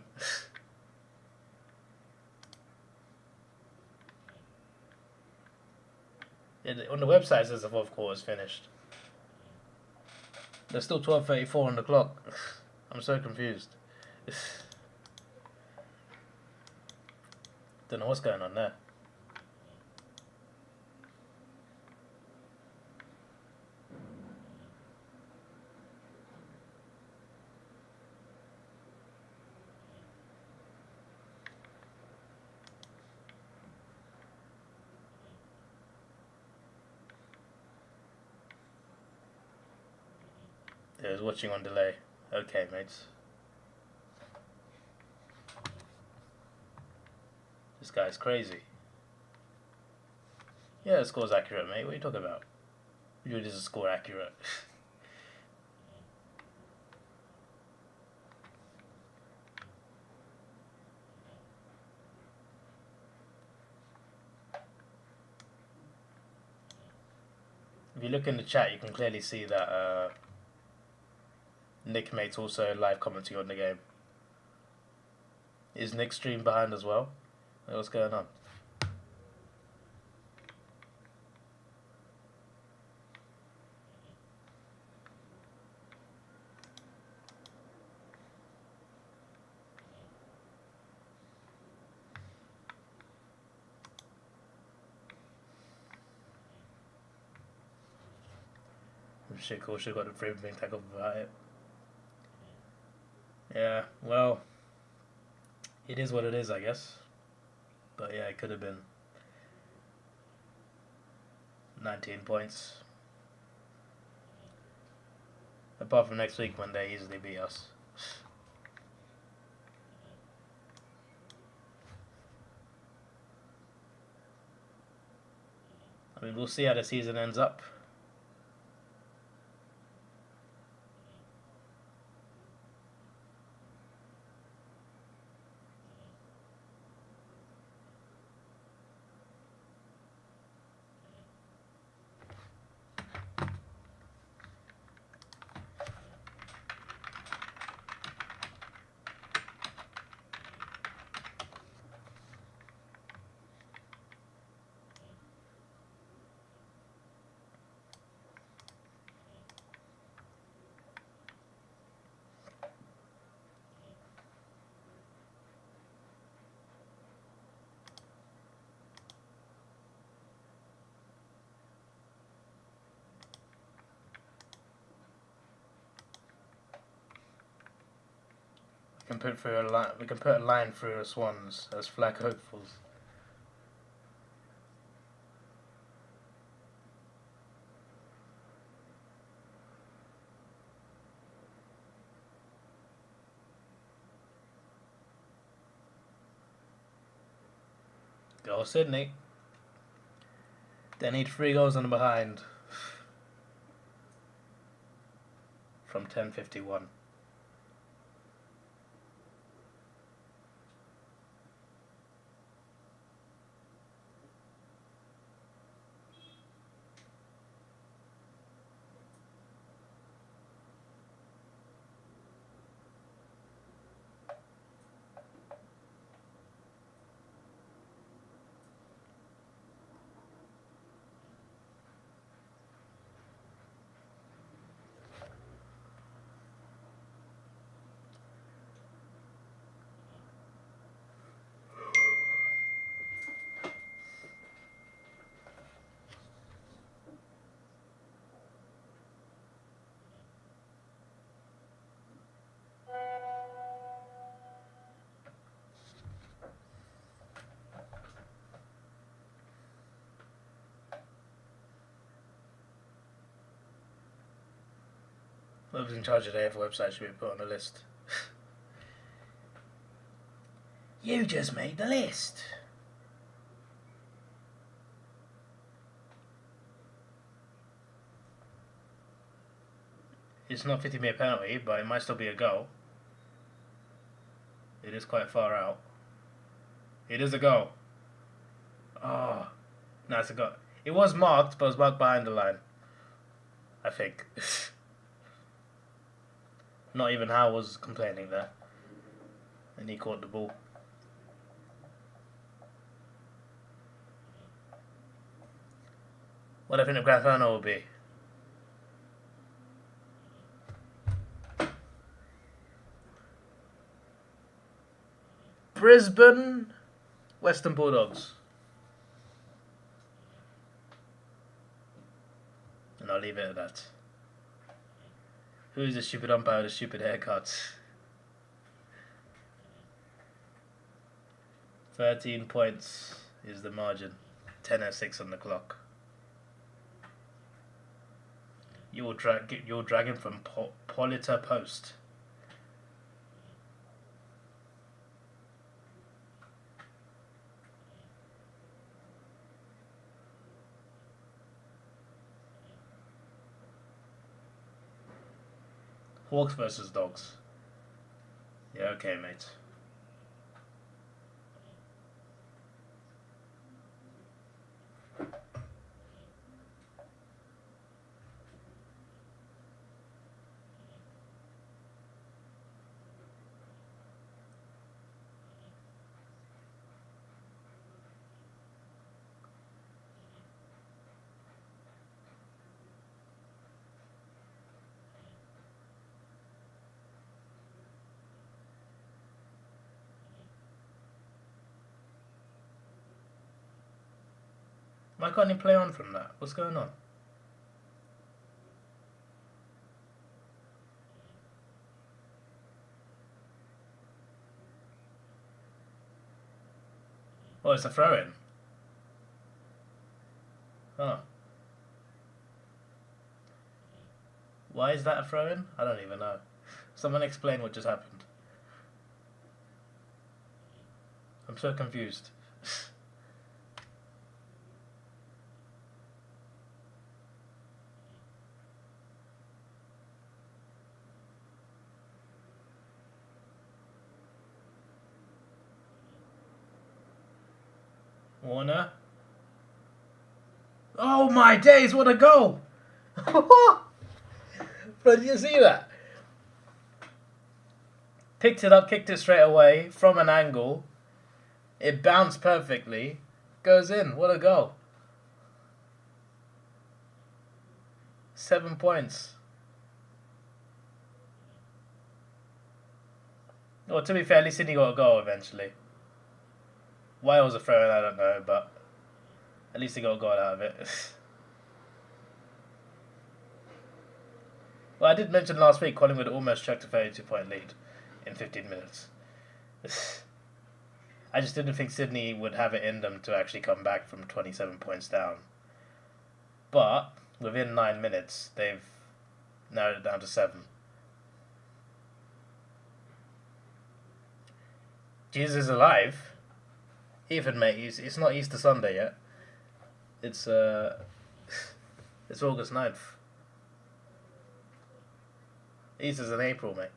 On the website it says the fourth quarter's finished. There's still 12:34 on the clock. I'm so confused. Don't know what's going on there. I was watching on delay. Okay, mates. This guy's crazy. Yeah, the score's accurate, mate. What are you talking about? You just score accurate. If you look in the chat, you can clearly see that Nick Mate's also live commenting on the game. Is Nick's stream behind as well? What's going on? Shit cool, should've got the frame being tag up about it. Yeah, well, it is what it is, I guess. But yeah, it could have been 19 points. Apart from next week when they easily beat us. I mean, we'll see how the season ends up. We can put a line through the Swans as flag hopefuls. Go Sydney. They need 3 goals on the behind from 10:51. Whoever's in charge of the AFL website should be put on the list. You just made the list. It's not 50-metre penalty, but it might still be a goal. It is quite far out. It is a goal. Oh, no, it's a goal. It was marked, but it was marked behind the line, I think. Not even Howe was complaining there. And he caught the ball. What do I think the grand final will be? Brisbane Western Bulldogs. And I'll leave it at that. Who is the stupid umpire with the stupid haircut? 13 points is the margin. 10:06 on the clock. You're dragging from Politer Post. Hawks versus Dogs. Yeah, okay, mate. Why can't he play on from that? What's going on? Oh, it's a throw-in. Oh. Why is that a throw-in? I don't even know. Someone explain what just happened. I'm so confused. Warner? Oh my days, what a goal! Bro, did you see that? Picked it up, kicked it straight away from an angle. It bounced perfectly. Goes in. What a goal. 7 points. Well, to be fair, at least Sydney got a goal eventually. Why it was a throw in, I don't know, but at least he got a goal out of it. Well, I did mention last week Collingwood almost chucked a 32-point lead in 15 minutes. I just didn't think Sydney would have it in them to actually come back from 27 points down. But within 9 minutes, they've narrowed it down to 7. Jesus is alive. Even, mate, it's not Easter Sunday yet. It's it's August 9th. Easter's in April, mate.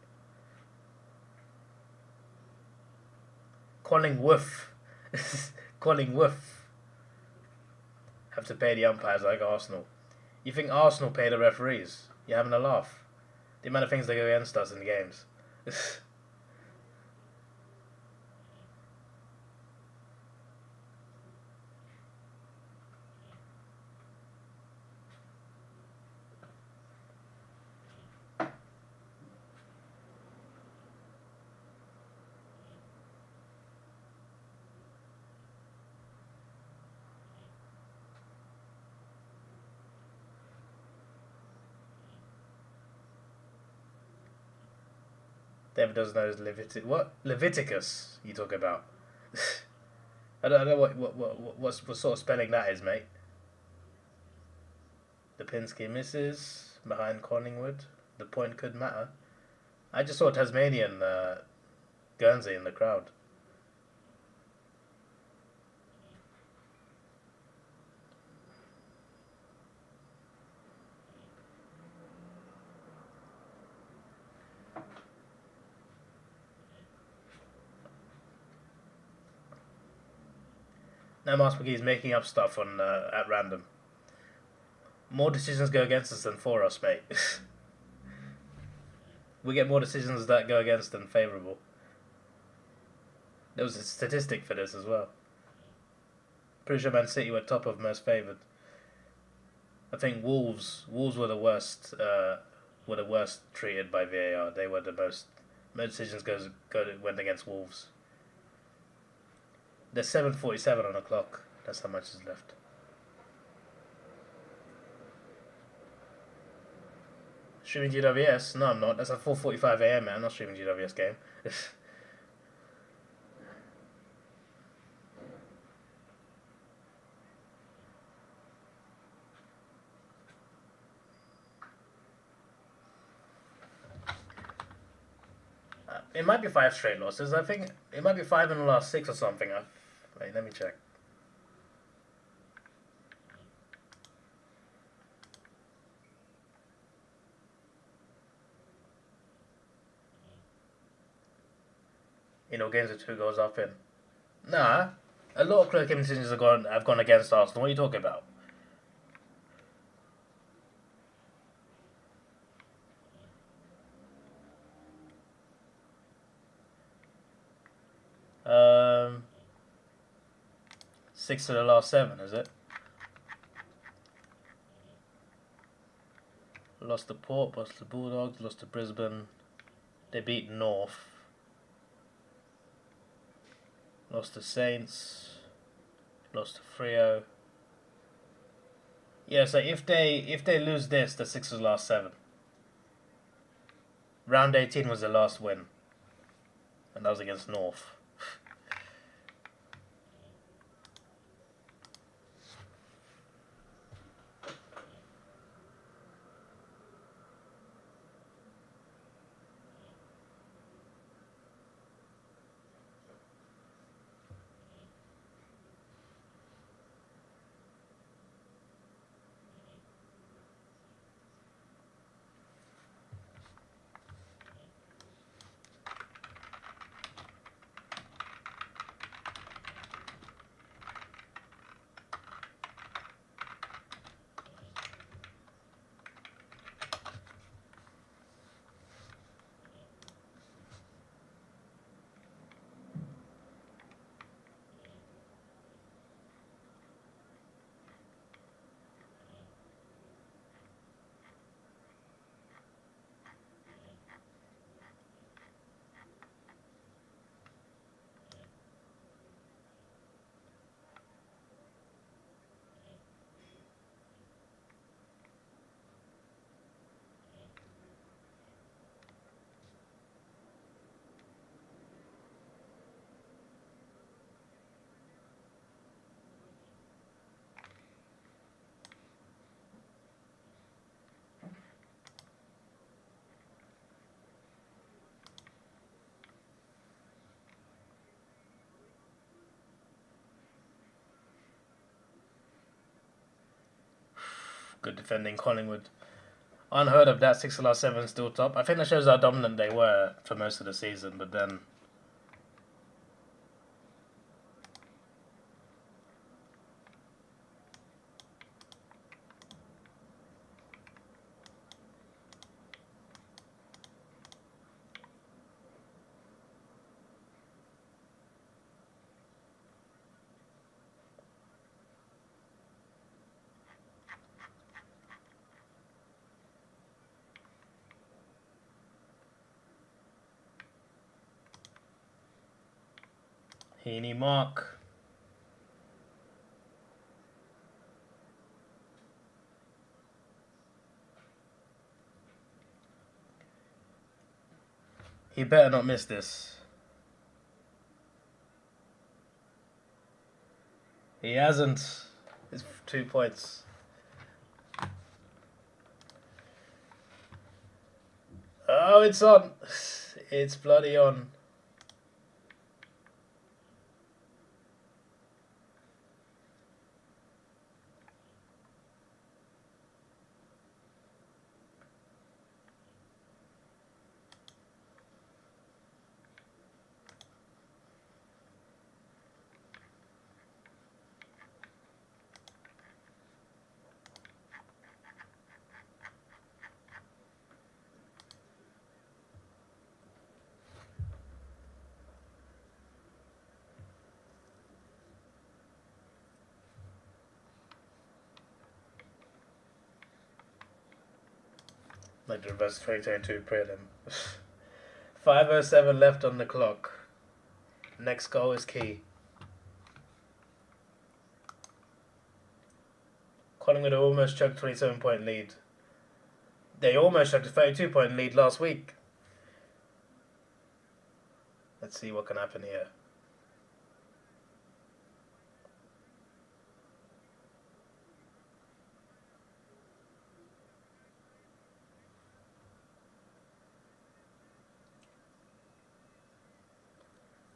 Collingwood. Collingwood. Have to pay the umpires like Arsenal. You think Arsenal pay the referees? You're having a laugh. The amount of things that go against us in the games. David doesn't know what Leviticus you talk about. I don't know what sort of spelling that is, mate. The Pinsky misses behind Collingwood. The point could matter. I just saw Tasmanian Guernsey in the crowd. Now Mars McGee's making up stuff on at random. More decisions go against us than for us, mate. We get more decisions that go against than favourable. There was a statistic for this as well. Pretty sure Man City were top of most favoured. I think Wolves were the worst. Were the worst treated by VAR. They were the most decisions went against Wolves. There's 7:47 on the clock. That's how much is left. Streaming GWS? No, I'm not. That's at 4:45 AM, man. I'm not streaming GWS game. It might be 5 straight losses. I think it might be 5 in the last 6 or something. Wait, let me check. You know, games with 2 goals up in. Nah, a lot of close game decisions have gone against Arsenal. What are you talking about? Um, 6 of the last 7, is it? Lost to Port, lost to Bulldogs, lost to Brisbane. They beat North. Lost to Saints. Lost to Freo. Yeah, so if they lose this, the 6 of the last 7. Round 18 was the last win. And that was against North. Good defending Collingwood. Unheard of that 6 of last 7 still top. I think that shows how dominant they were for most of the season, but then... Heaney Mark. He better not miss this. He hasn't. It's 2 points. Oh, it's on. It's bloody on. Like the reverse 2022 prelim. 5:07 left on the clock. Next goal is key. Collingwood almost chucked 27-point lead. They almost chucked a 32-point lead last week. Let's see what can happen here.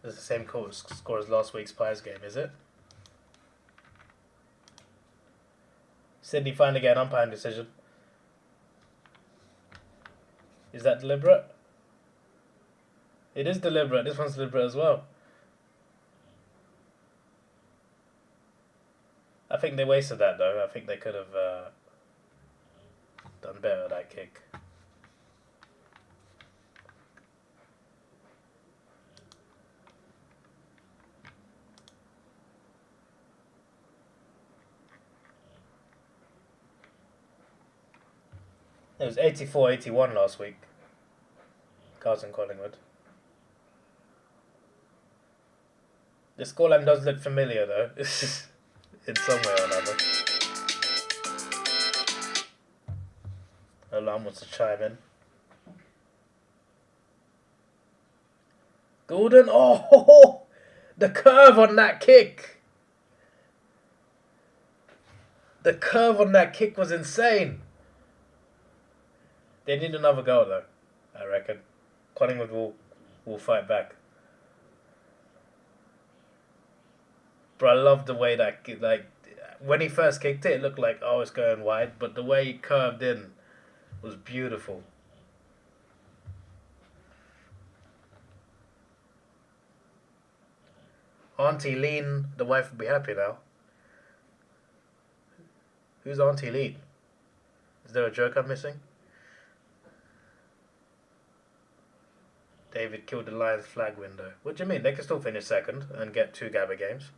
It's the same score as last week's Pies game, is it? Sydney finally get an umpiring decision. Is that deliberate? It is deliberate. This one's deliberate as well. I think they wasted that though. I think they could have done better with that kick. It was 84-81 last week. Carlton Collingwood. The scoreline does look familiar though, in some way or another. Alarm wants to chime in. Gordon, oh, the curve on that kick. The curve on that kick was insane. They need another goal though, I reckon. Collingwood will fight back. But I love the way that, like, when he first kicked it, it looked like, oh, it's going wide. But the way he curved in was beautiful. Auntie Lean, the wife will be happy now. Who's Auntie Lean? Is there a joke I'm missing? David killed the Lions flag window. What do you mean? They can still finish second and get 2 Gabba games.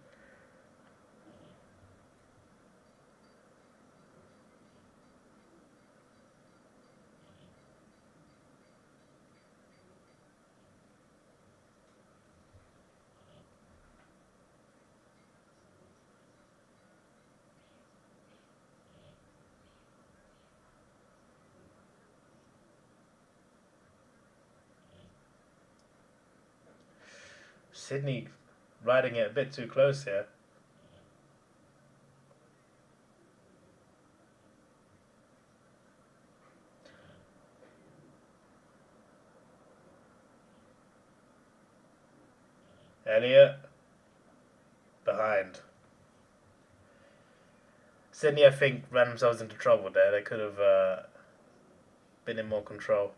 Sydney riding it a bit too close here. Elliot behind. Sydney, I think, ran themselves into trouble there. They could have been in more control.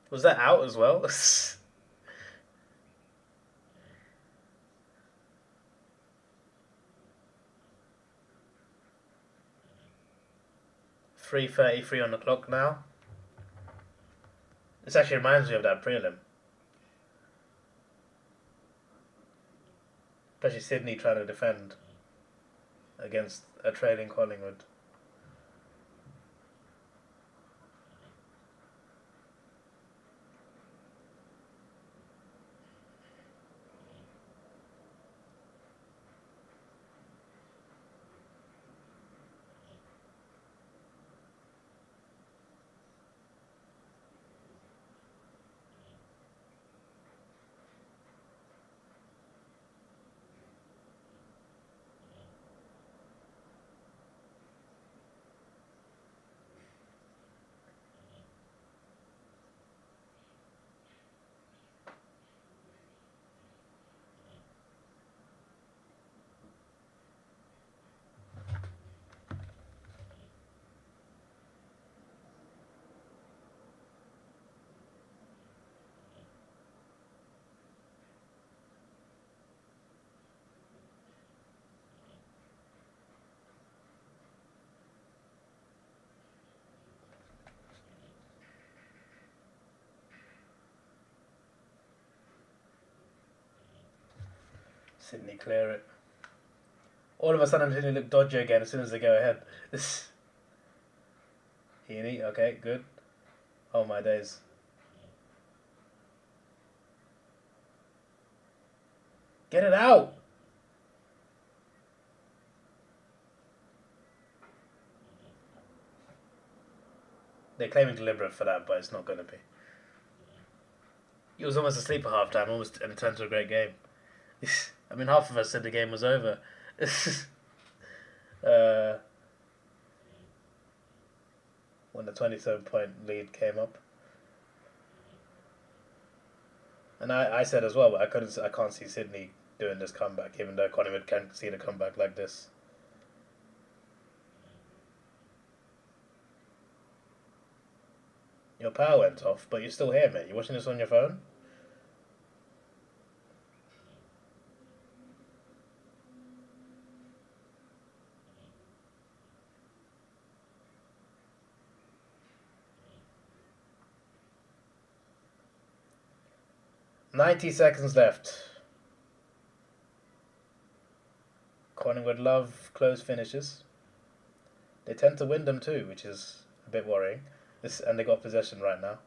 Was that out as well? 3:33 on the clock now. This actually reminds me of that prelim. Especially Sydney trying to defend against a trailing Collingwood. Sydney clear it. All of a sudden, Sydney look dodgy again as soon as they go ahead. Heaney, okay, good. Oh my days. Get it out! They're claiming deliberate for that, but it's not going to be. He was almost asleep at half time, almost, and it turned to a great game. I mean, half of us said the game was over. When the 27-point lead came up, and I said as well, but I can't see Sydney doing this comeback, even though Collingwood can see the comeback like this. Your power went off, but you're still here, mate. You watching this on your phone? "90 seconds left. Collingwood love close finishes. They tend to win them too, which is a bit worrying. And they got possession right now.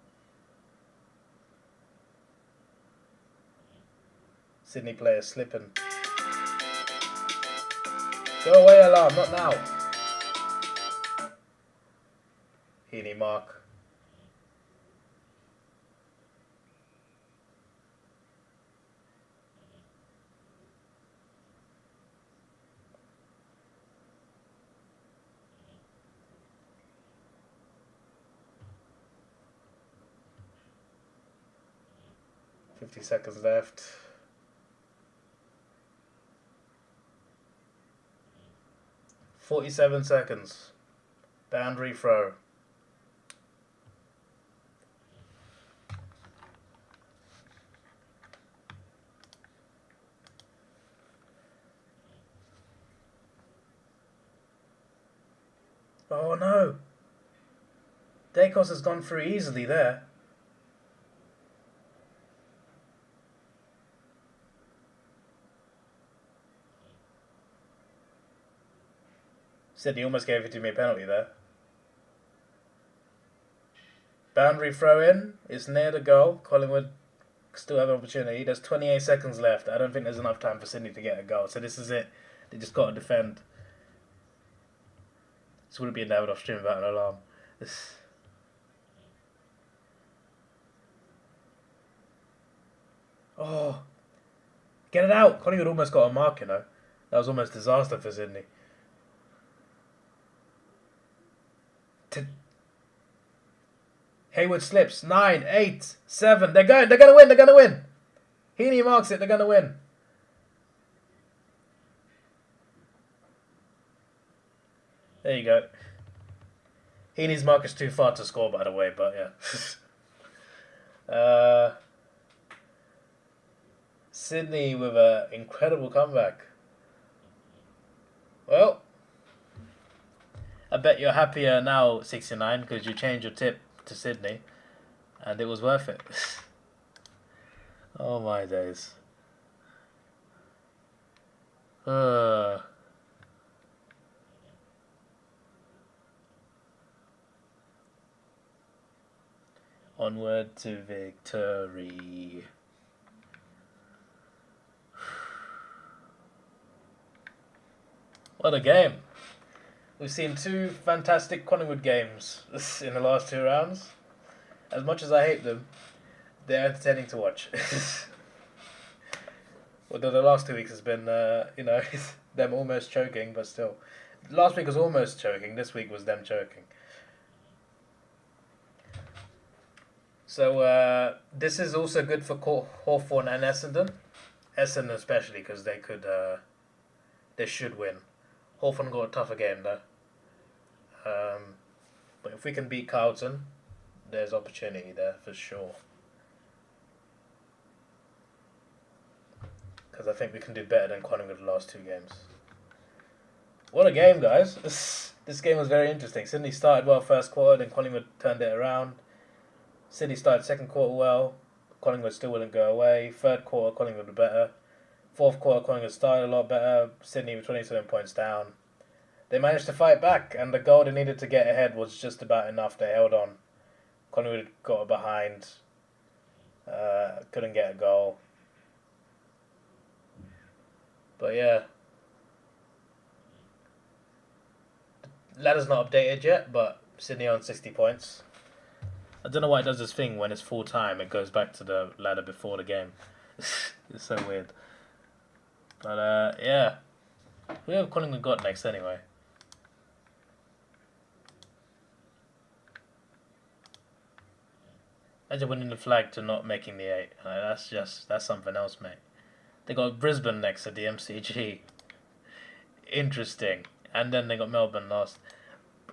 Sydney players slipping. Go away, alarm, not now. Heaney mark. Seconds left. 47 seconds. Boundary throw. Oh no! Dacos has gone through easily there. Sydney almost gave it to me a penalty there. Boundary throw in. It's near the goal. Collingwood still have an opportunity. There's 28 seconds left. I don't think there's enough time for Sydney to get a goal. So this is it. They just got to defend. This wouldn't be a Davidoff stream without an alarm. Oh. Get it out. Collingwood almost got a mark, you know. That was almost disaster for Sydney. Hayward slips. 9, 8, 7. They're gonna win. They're gonna win. Heaney marks it. They're gonna win. There you go. Heaney's mark is too far to score, by the way, but yeah. Sydney with an incredible comeback. Well, I bet you're happier now, 69, because you changed your tip to Sydney, and it was worth it. Oh my days. Onward to victory. What a game. We've seen two fantastic Collingwood games in the last 2 rounds. As much as I hate them, they're entertaining to watch. Although the last 2 weeks has been, them almost choking, but still. Last week was almost choking, this week was them choking. So this is also good for Hawthorn and Essendon. Essendon especially, because they should win. Hawthorn got a tougher game though. But if we can beat Carlton, there's opportunity there for sure. Because I think we can do better than Collingwood the last 2 games. What a game, guys. This game was very interesting. Sydney started well first quarter, then Collingwood turned it around. Sydney started second quarter well. Collingwood still wouldn't go away. Third quarter, Collingwood were better. Fourth quarter, Collingwood started a lot better. Sydney were 27 points down. They managed to fight back, and the goal they needed to get ahead was just about enough. They held on. Collingwood got behind. Couldn't get a goal. But yeah. The ladder's not updated yet, but Sydney on 60 points. I don't know why it does this thing when it's full time. It goes back to the ladder before the game. It's so weird. But yeah. Who have Collingwood got next anyway? Imagine winning the flag to not making the 8. That's something else, mate. They got Brisbane next at the MCG. Interesting. And then they got Melbourne last.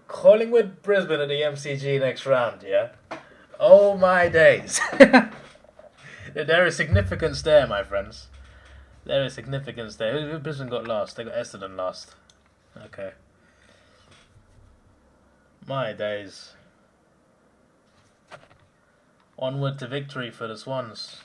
Collingwood, Brisbane at the MCG next round, yeah? Oh my days. There is significance there, my friends. There is significance there. Who Brisbane got last? They got Essendon last. Okay. My days. Onward to victory for the Swans.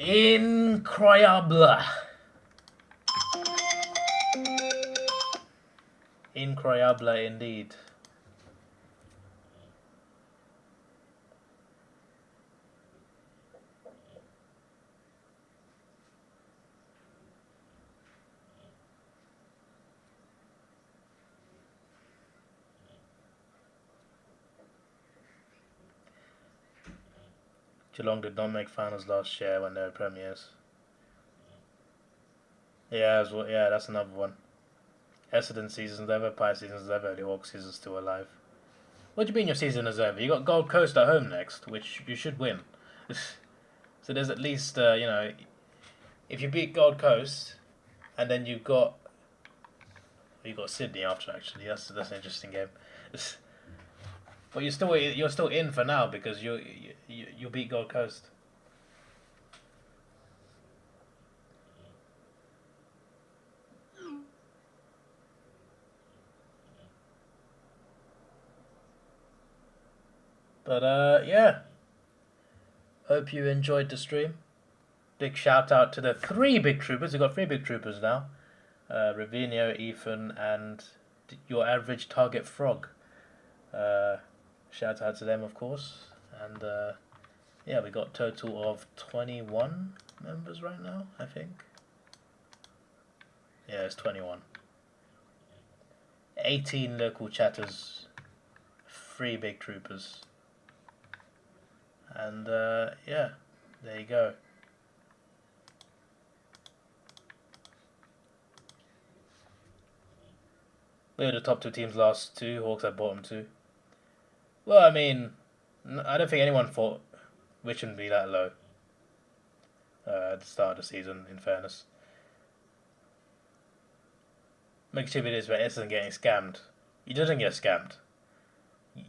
Incroyable. Incroyable indeed. Geelong did not make finals last year when they were premiers. Yeah, that's another one. Essendon season's over, Pie season's over, the Hawks season's still alive. What do you mean your season is over? You got Gold Coast at home next, which you should win. So there's at least, if you beat Gold Coast, and then you got Sydney after actually. That's an interesting game. But you're still in for now because you beat Gold Coast. But yeah. Hope you enjoyed the stream. Big shout out to the 3 big troopers. We've got 3 big troopers now. Ravinho, Ethan, and your average target frog. Shout out to them, of course. And yeah, we got a total of 21 members right now, I think. Yeah, it's 21. 18 local chatters, 3 big troopers. And yeah, there you go. We were the top 2 teams last 2. Hawks had bottom 2. Well, I mean, I don't think anyone thought Richmond would be that low at the start of the season, in fairness. Make sure it is where Essendon getting scammed. You didn't get scammed.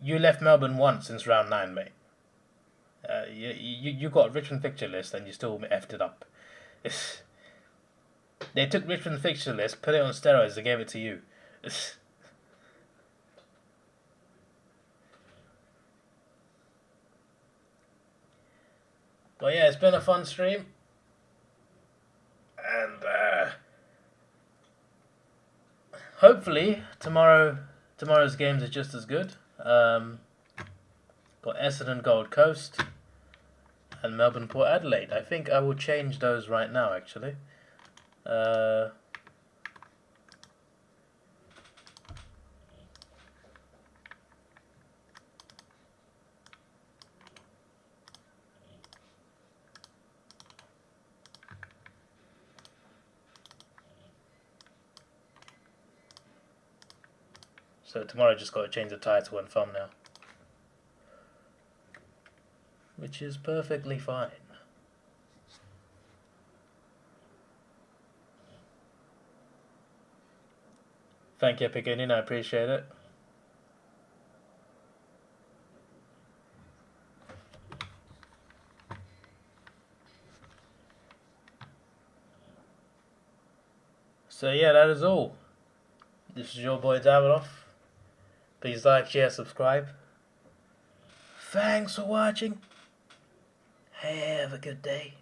You left Melbourne once since round 9, mate. You got a Richmond fixture list and you still effed it up. They took Richmond's fixture list, put it on steroids, and gave it to you. But yeah, it's been a fun stream. And hopefully tomorrow's games are just as good. Got Essendon Gold Coast and Melbourne Port Adelaide. I think I will change those right now, actually. So tomorrow I just got to change the title and thumbnail, which is perfectly fine. Thank you, Picanian, I appreciate it. So yeah, that is all. This is your boy Davidoff. Please like, share, subscribe. Thanks for watching. Have a good day.